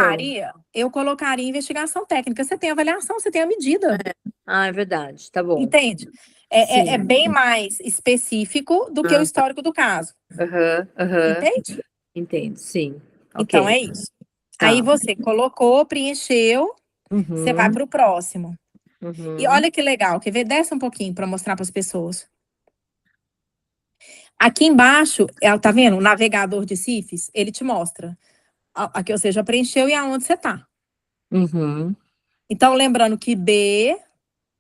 eu colocaria investigação técnica. Você tem avaliação, você tem a medida.
Ah, é verdade. Tá bom.
Entende? É bem mais específico do que o histórico do caso.
Aham, aham.
Entende?
Entendo, sim.
Então,
Ok.
é isso.
Tá.
Aí você colocou, preencheu,
Uhum.
você vai para o próximo.
Uhum.
E olha que legal, quer ver? Desce um pouquinho para mostrar para as pessoas. Aqui embaixo, tá vendo? O navegador de CIFs, ele te mostra a que você já preencheu e aonde você está.
Uhum.
Então, lembrando que B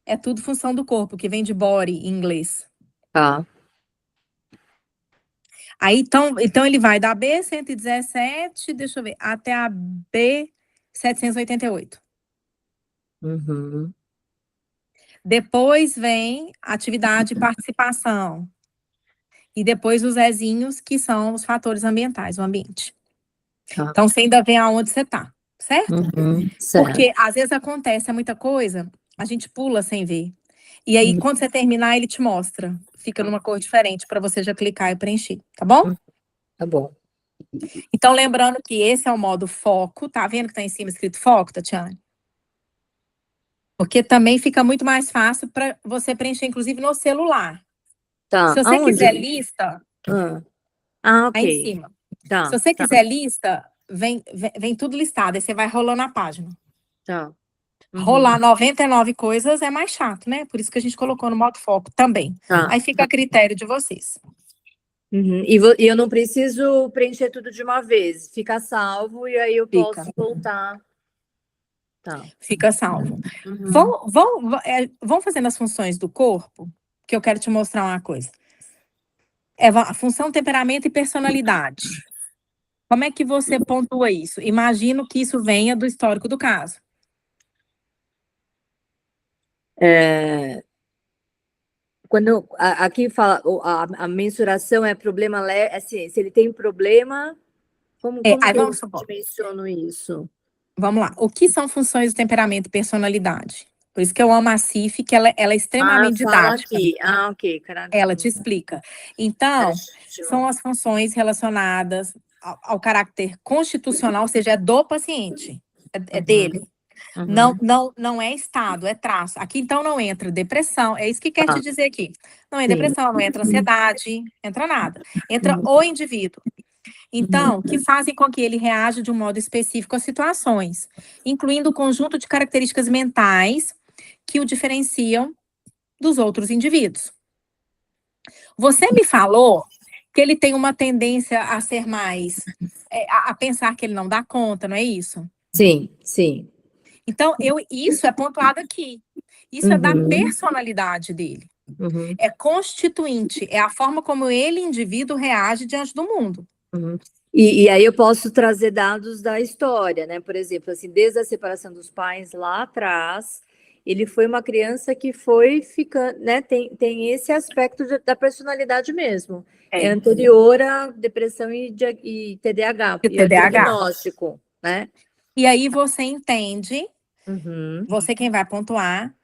é tudo função do corpo, que vem de body em inglês.
Tá.
Aí, então ele vai da B117, deixa eu ver, até a B788.
Uhum.
Depois vem atividade e participação. E depois os Ezinhos, que são os fatores ambientais, o ambiente.
Tá.
Então, você ainda vê aonde você está, certo?
Uhum. Certo.
Porque, às vezes, acontece muita coisa, a gente pula sem ver. E aí, quando você terminar, ele te mostra. Fica numa cor diferente para você já clicar e preencher, tá bom?
Tá bom.
Então, lembrando que esse é o modo foco. Tá vendo que tá em cima escrito foco, Tatiana? Porque também fica muito mais fácil para você preencher, inclusive, no celular.
Tá.
Se você
Aonde?
quiser lista,
ok.
aí em cima.
Tá.
Se você quiser lista, vem tudo listado. Aí você vai rolando a página.
Tá. Uhum.
Rolar 99 coisas é mais chato, né? Por isso que a gente colocou no modo foco também.
Tá.
Aí fica a critério de vocês.
Uhum. E eu não preciso preencher tudo de uma vez. Fica salvo e aí eu posso voltar. Tá.
Fica salvo.
Uhum.
Vão fazendo as funções do corpo, que eu quero te mostrar uma coisa. A função, temperamento e personalidade. Como é que você pontua isso? Imagino que isso venha do histórico do caso.
Quando aqui fala a mensuração é problema leve, assim, se ele tem problema, como
Aí
que eu
vamos supor.
dimensiono isso?
Vamos lá. O que são funções do temperamento e personalidade? Por isso que eu amo a CIF, que ela é extremamente
Fala
didática.
aqui. Ok, caralho.
Ela te explica. Então, são as funções relacionadas ao caráter constitucional, ou seja, é do paciente, é dele. Não é estado, é traço. Aqui, então, não entra depressão, é isso que quer te dizer aqui. Não é depressão, não entra ansiedade, entra nada. Entra o indivíduo. Então, que fazem com que ele reaja de um modo específico às situações, incluindo o conjunto de características mentais que o diferenciam dos outros indivíduos. Você me falou que ele tem uma tendência a ser mais, a pensar que ele não dá conta, não é isso?
Sim, sim.
Então, isso é pontuado aqui. Isso é da personalidade dele. É constituinte, é a forma como ele, indivíduo, reage diante do mundo.
E aí eu posso trazer dados da história, né? Por exemplo, assim, desde a separação dos pais lá atrás, ele foi uma criança que foi ficando, né? Tem esse aspecto da personalidade mesmo. É anterior à depressão e TDAH, e ao diagnóstico, né?
E aí você entende, você quem vai pontuar,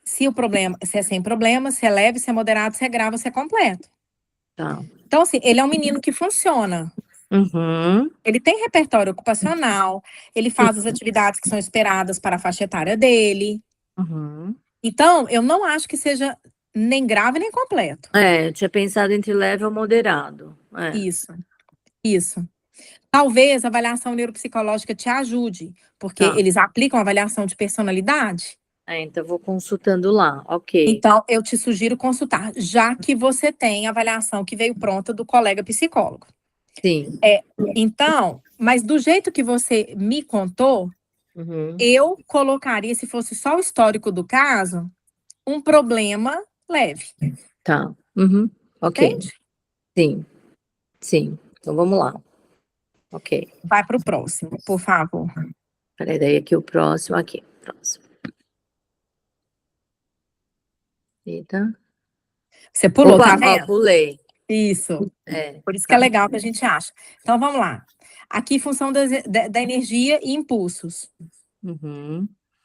se o problema, se é sem problema, se é leve, se é moderado, se é grave, se é completo.
Tá.
Então, assim, ele é um menino que funciona. Ele tem repertório ocupacional, ele faz as atividades que são esperadas para a faixa etária dele. Então, eu não acho que seja nem grave nem completo.
Eu tinha pensado entre leve ou moderado.
Isso. Talvez a avaliação neuropsicológica te ajude, porque eles aplicam avaliação de personalidade.
Então, eu vou consultando lá, ok.
Então, eu te sugiro consultar, já que você tem a avaliação que veio pronta do colega psicólogo.
Sim.
Então, mas do jeito que você me contou, eu colocaria, se fosse só o histórico do caso, um problema leve.
Tá. Ok.
Entende?
Sim. Então, vamos lá. Ok.
Vai para o próximo, por favor.
Peraí, daí aqui o próximo, aqui. Próximo. Eita.
Você pulou,
Opa,
tá vendo?
pulei.
Isso. Por isso que é legal que a gente acha. Então, vamos lá. Aqui, função da energia e impulsos.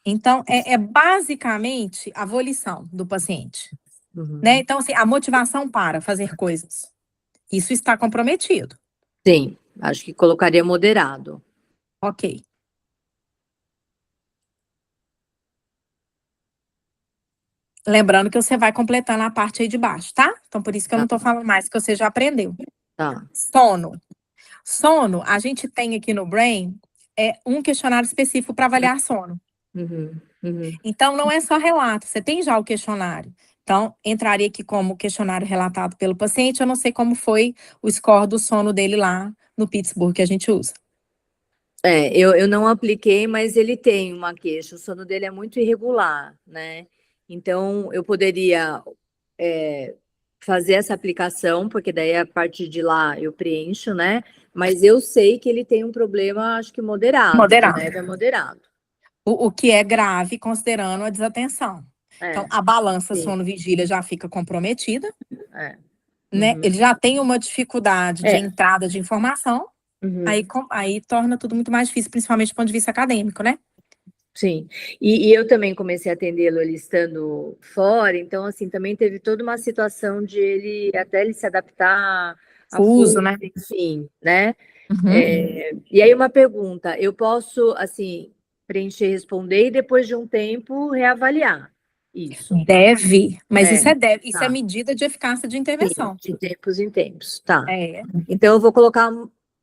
Então, é basicamente a volição do paciente. Né? Então, assim, a motivação para fazer coisas. Isso está comprometido.
Sim, acho que colocaria moderado.
Ok. Lembrando que você vai completando a parte aí de baixo, tá? Então, por isso que eu não estou falando mais, que você já aprendeu.
Tá.
Sono. Sono, a gente tem aqui no Brain um questionário específico para avaliar sono. Então, não é só relato, você tem já o questionário. Então, entraria aqui como questionário relatado pelo paciente, eu não sei como foi o score do sono dele lá no Pittsburgh que a gente usa.
Eu não apliquei, mas ele tem uma queixa, o sono dele é muito irregular, né? Então, eu poderia fazer essa aplicação, porque daí a partir de lá eu preencho, né? Mas eu sei que ele tem um problema, acho que moderado.
Moderado.
Leve a moderado.
O que é grave, considerando a desatenção. Então, a balança sono-vigília já fica comprometida, né? Ele já tem uma dificuldade de entrada de informação, aí torna tudo muito mais difícil, principalmente do ponto de vista acadêmico, né?
Sim, e eu também comecei a atendê-lo ele estando fora, então, assim, também teve toda uma situação de até ele se adaptar a
Fuso, né?
enfim, né? E aí uma pergunta, eu posso, assim, preencher, responder e depois de um tempo reavaliar isso?
Deve, mas isso isso
tá.
é medida de eficácia de intervenção.
Sim, de tempos em tempos, tá.
É.
Então eu vou colocar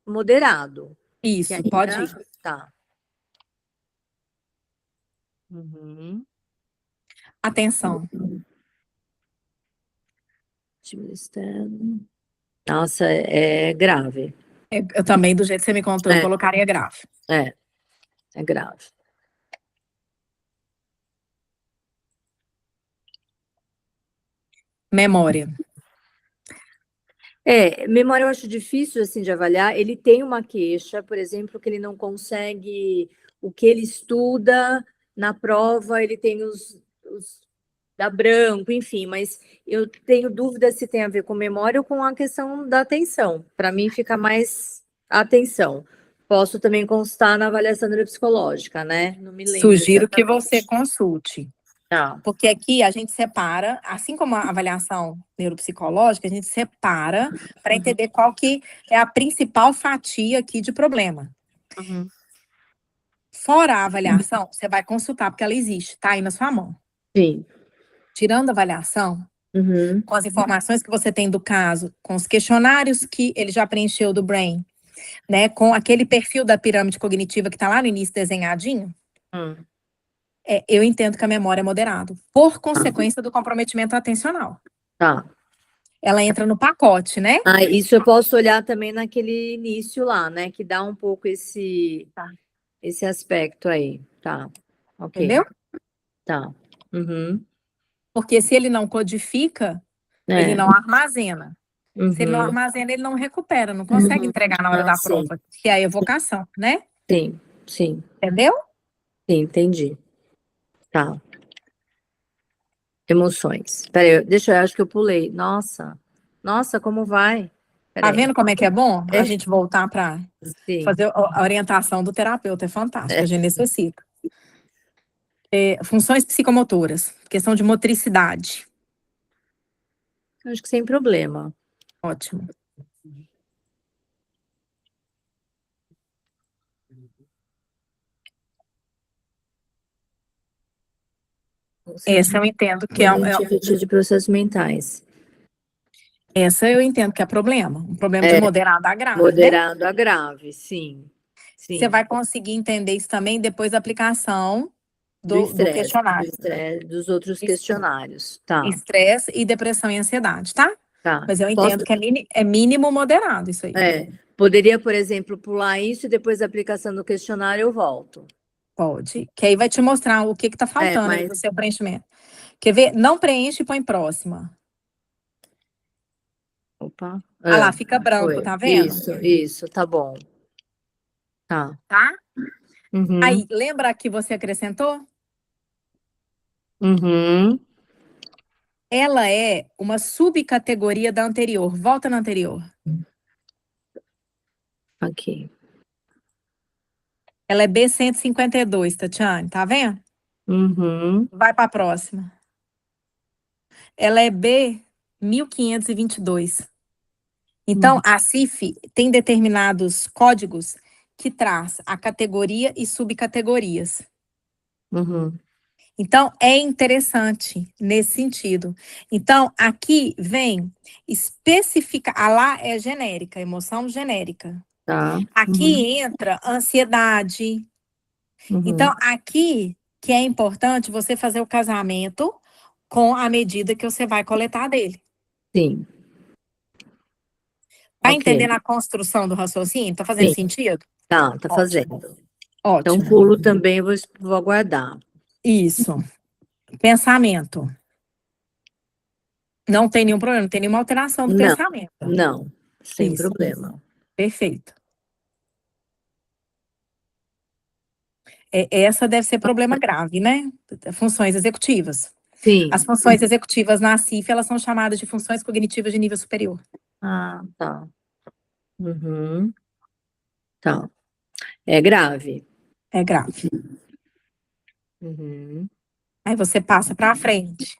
moderado.
Isso, pode ir.
Tá.
Atenção.
Nossa, é grave.
Eu também, do jeito que você me contou, eu colocaria grave.
É grave.
Memória.
Memória eu acho difícil, assim, de avaliar. Ele tem uma queixa, por exemplo, que ele não consegue o que ele estuda na prova, ele tem os dá branco, enfim, mas eu tenho dúvida se tem a ver com memória ou com a questão da atenção. Para mim, fica mais a atenção. Posso também constar na avaliação neuropsicológica, né? Não me lembro
Sugiro que
exatamente.
você consulte.
Tá.
Porque aqui a gente separa, assim como a avaliação neuropsicológica, a gente separa para entender qual que é a principal fatia aqui de problema.
Uhum.
Fora a avaliação, você vai consultar, porque ela existe, tá aí na sua mão.
Sim.
Tirando a avaliação,
Uhum.
com as informações que você tem do caso, com os questionários que ele já preencheu do Brain, né, com aquele perfil da pirâmide cognitiva que está lá no início desenhadinho, eu entendo que a memória é moderada, por consequência do comprometimento atencional.
Tá.
Ela entra no pacote, né?
Isso eu posso olhar também naquele início lá, né? Que dá um pouco esse aspecto aí. Tá. Ok.
Entendeu?
Tá. Uhum.
Porque se ele não codifica, ele não armazena. Se ele não
Uhum.
armazena, ele não recupera, não consegue entregar na hora da
sim.
prova, que é a evocação, né?
Sim, sim,
Entendeu?
sim, entendi. Tá. Emoções. Peraí, eu acho que eu pulei. Nossa, como vai?
Tá
Peraí.
vendo como é que é bom a gente voltar para
Sim.
fazer a orientação do terapeuta? É fantástico, a gente necessita. Funções psicomotoras, questão de motricidade.
Acho que sem problema.
Ótimo. Essa eu entendo que
de processos mentais.
Essa eu entendo que é problema. Um problema de moderado a grave, né?
Moderado a grave, sim.
Você vai conseguir entender isso também depois da aplicação do questionário.
Dos outros questionários. Tá.
Estresse e depressão e ansiedade, tá?
Tá.
Mas eu entendo que é mínimo moderado isso aí.
Poderia, por exemplo, pular isso e depois da aplicação do questionário eu volto.
Pode. Que aí vai te mostrar o que tá faltando aí no seu preenchimento. Quer ver? Não preenche e põe próxima.
Opa.
Ah lá, fica branco, tá vendo?
Isso, tá bom. Tá.
Tá?
Uhum.
Aí, lembra que você acrescentou?
Uhum.
Ela é uma subcategoria da anterior. Volta na anterior.
Aqui.
Ela é B152, Tatiane, tá vendo?
Uhum.
Vai para a próxima. Ela é B1522. Então, a CIF tem determinados códigos que traz a categoria e subcategorias.
Uhum.
Então, é interessante nesse sentido. Então, aqui vem especificar. A lá é genérica, emoção genérica.
Tá.
Aqui entra ansiedade. Então, aqui que é importante você fazer o casamento com a medida que você vai coletar dele.
Sim.
Tá entendendo a construção do raciocínio? Tá fazendo sentido?
Tá fazendo.
Ótimo.
Então, pulo também, vou aguardar.
Isso. Pensamento. Não tem nenhum problema, não tem nenhuma alteração do pensamento.
Não, sem
Isso.
problema.
Perfeito. Essa deve ser problema grave, né? Funções executivas.
Sim.
As funções executivas na CIF, elas são chamadas de funções cognitivas de nível superior.
Ah, tá. Uhum. Tá. É grave.
É grave.
Uhum.
Aí você passa para frente.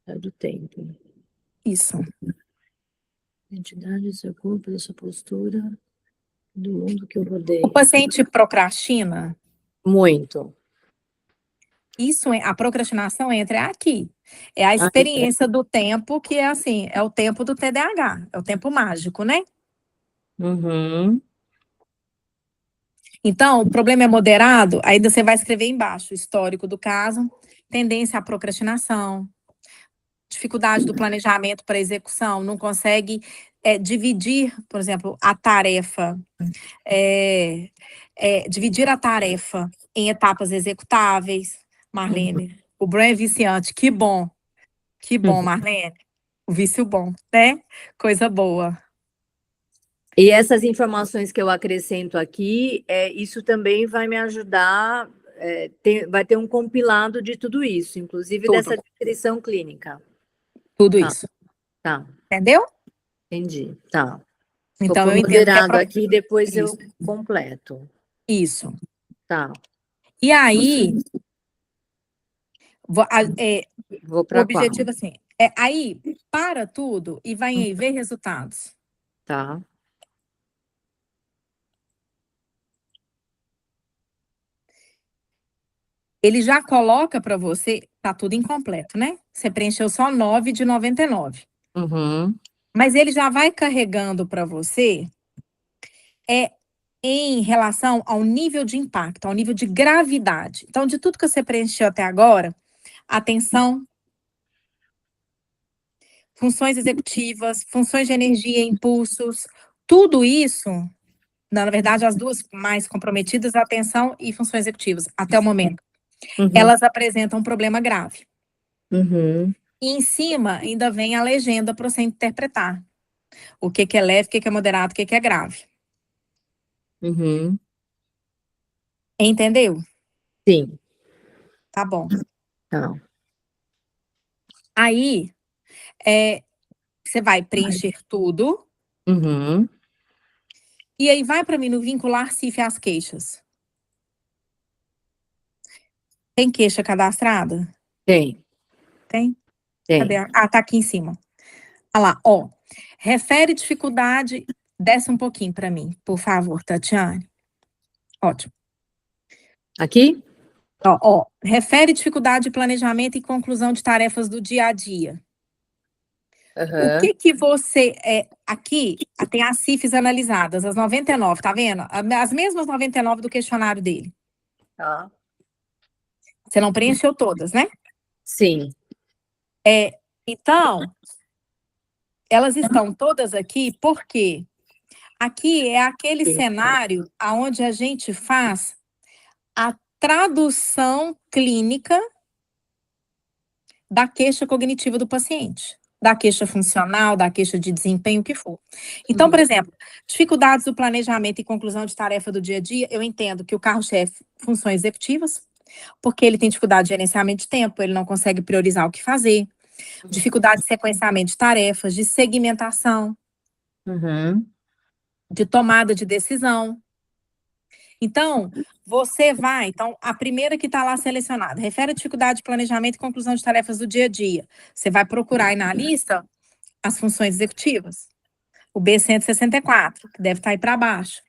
É do tempo.
Isso.
Identidade do seu corpo, da sua postura, do mundo que eu rodeio.
O paciente procrastina?
Muito.
A procrastinação entra aqui. É a experiência do tempo que é assim, é o tempo do TDAH, é o tempo mágico, né?
Uhum.
Então, o problema é moderado, aí você vai escrever embaixo, histórico do caso, tendência à procrastinação, dificuldade do planejamento para execução, não consegue dividir, por exemplo, a tarefa, dividir a tarefa em etapas executáveis. Marlene, o Brain é viciante, que bom. Que bom, Marlene. O vício bom, né? Coisa boa.
E essas informações que eu acrescento aqui, isso também vai me ajudar, vai ter um compilado de tudo isso, inclusive
Tudo.
dessa descrição clínica.
Tudo
Tá.
isso.
Tá,
Entendeu?
entendi. Tá.
Então,
Vou
eu
pôr
entendo que é
moderado aqui, depois eu
Isso.
completo.
Isso.
Tá.
E aí,
Vou
o
para qual?
objetivo, assim, aí, para tudo e vai aí ver resultados.
Tá.
Ele já coloca para você, tá tudo incompleto, né? Você preencheu só 9 de 99.
Uhum.
Mas ele já vai carregando para você em relação ao nível de impacto, ao nível de gravidade. Então, de tudo que você preencheu até agora, atenção, funções executivas, funções de energia e impulsos, tudo isso, na verdade, as duas mais comprometidas, atenção e funções executivas, até o momento, elas apresentam um problema grave.
Uhum.
E em cima ainda vem a legenda para você interpretar. O que é leve, o que é moderado, o que é grave.
Uhum.
Entendeu?
Sim.
Tá bom.
Tá.
Aí, você vai preencher tudo.
Uhum.
E aí vai para mim no vincular CIF às queixas. Tem queixa cadastrada?
Tem.
Tem?
Tem.
Cadê? Tá aqui em cima. Olha lá, ó. Refere dificuldade. Desce um pouquinho para mim, por favor, Tatiane. Ótimo.
Aqui?
Ó, refere dificuldade de planejamento e conclusão de tarefas do dia a dia. O que você. Aqui tem as CIFs analisadas, as 99, tá vendo? As mesmas 99 do questionário dele.
Tá.
Você não preencheu todas, né?
Sim.
Então, elas estão todas aqui porque aqui é aquele cenário onde a gente faz a tradução clínica da queixa cognitiva do paciente, da queixa funcional, da queixa de desempenho, o que for. Então, por exemplo, dificuldades do planejamento e conclusão de tarefa do dia a dia, eu entendo que o carro-chefe, funções executivas, porque ele tem dificuldade de gerenciamento de tempo, ele não consegue priorizar o que fazer, dificuldade de sequenciamento de tarefas, de segmentação, de tomada de decisão. Então, a primeira que está lá selecionada, refere a dificuldade de planejamento e conclusão de tarefas do dia a dia. Você vai procurar aí na lista as funções executivas. O B164, que deve estar aí para baixo.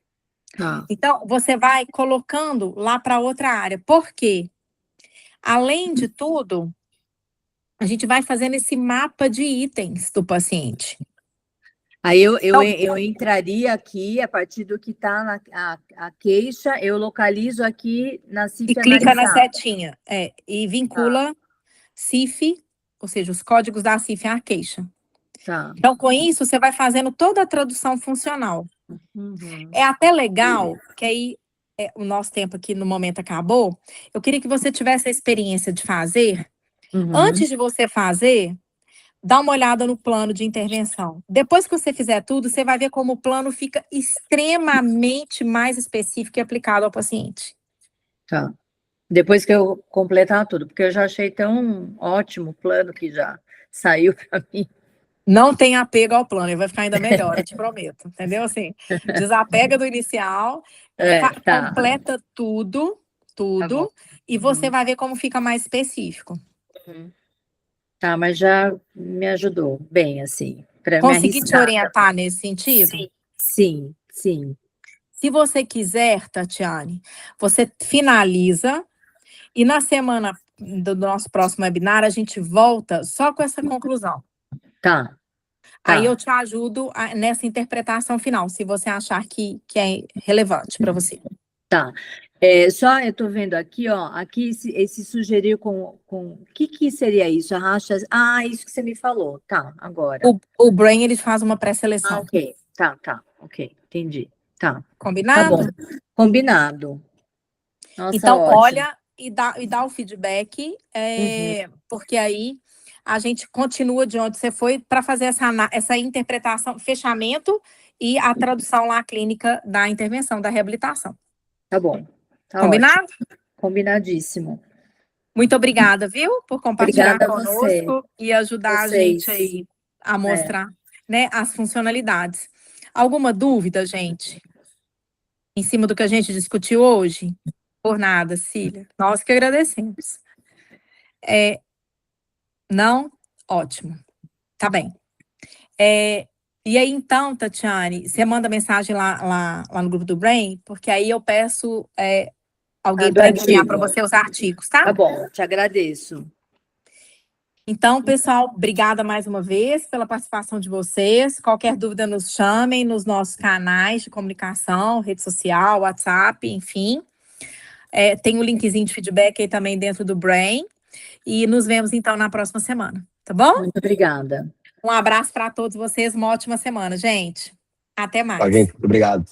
Tá.
Então, você vai colocando lá para outra área. Por quê? Além de tudo, a gente vai fazendo esse mapa de itens do paciente.
Aí eu entraria aqui, a partir do que está a queixa, eu localizo aqui na CIF
E clica na
analisar.
setinha. E vincula CIF, ou seja, os códigos da CIF à queixa.
Tá.
Então, com isso, você vai fazendo toda a tradução funcional. É até legal, que aí o nosso tempo aqui no momento acabou. Eu queria que você tivesse a experiência de fazer. Antes de você fazer, dá uma olhada no plano de intervenção. Depois que você fizer tudo, você vai ver como o plano fica extremamente mais específico e aplicado ao paciente.
Tá. Depois que eu completar tudo, porque eu já achei tão ótimo o plano que já saiu para mim.
Não tem apego ao plano, ele vai ficar ainda melhor, eu te prometo. Entendeu? Assim, desapega do inicial,
Tá.
completa tudo,
Tá
e você vai ver como fica mais específico.
Tá, mas já me ajudou bem, assim, para me
Consegui te
arriscar.
orientar nesse sentido?
Sim.
Se você quiser, Tatiane, você finaliza e na semana do nosso próximo webinar a gente volta só com essa conclusão.
Tá.
Aí eu te ajudo nessa interpretação final, se você achar que é relevante para você.
Tá. Só eu tô vendo aqui, ó, aqui esse sugerir com o que seria isso? Arracha, isso que você me falou. Tá, agora.
O Brain, ele faz uma pré-seleção.
Ok. Tá, ok, entendi. Tá.
Combinado?
Tá bom. Combinado. Nossa,
Então,
ótimo.
olha e dá o feedback, porque aí a gente continua de onde você foi para fazer essa interpretação, fechamento e a tradução lá clínica da intervenção, da reabilitação.
Tá bom. Tá
Combinado?
ótimo. Combinadíssimo.
Muito obrigada, viu, por compartilhar
Obrigada a você.
conosco e ajudar
Vocês.
a gente aí a mostrar, né, as funcionalidades. Alguma dúvida, gente? Em cima do que a gente discutiu hoje? Por nada, Cília. Nós que agradecemos. Não? Ótimo. Tá bem. E aí, então, Tatiane, você manda mensagem lá no grupo do Brain, porque aí eu peço alguém para enviar para você os artigos, tá?
Tá bom, te agradeço.
Então, pessoal, obrigada mais uma vez pela participação de vocês. Qualquer dúvida, nos chamem nos nossos canais de comunicação, rede social, WhatsApp, enfim. Tem um linkzinho de feedback aí também dentro do Brain. E nos vemos, então, na próxima semana, tá bom?
Muito obrigada.
Um abraço para todos vocês, uma ótima semana, gente. Até mais.
Obrigado.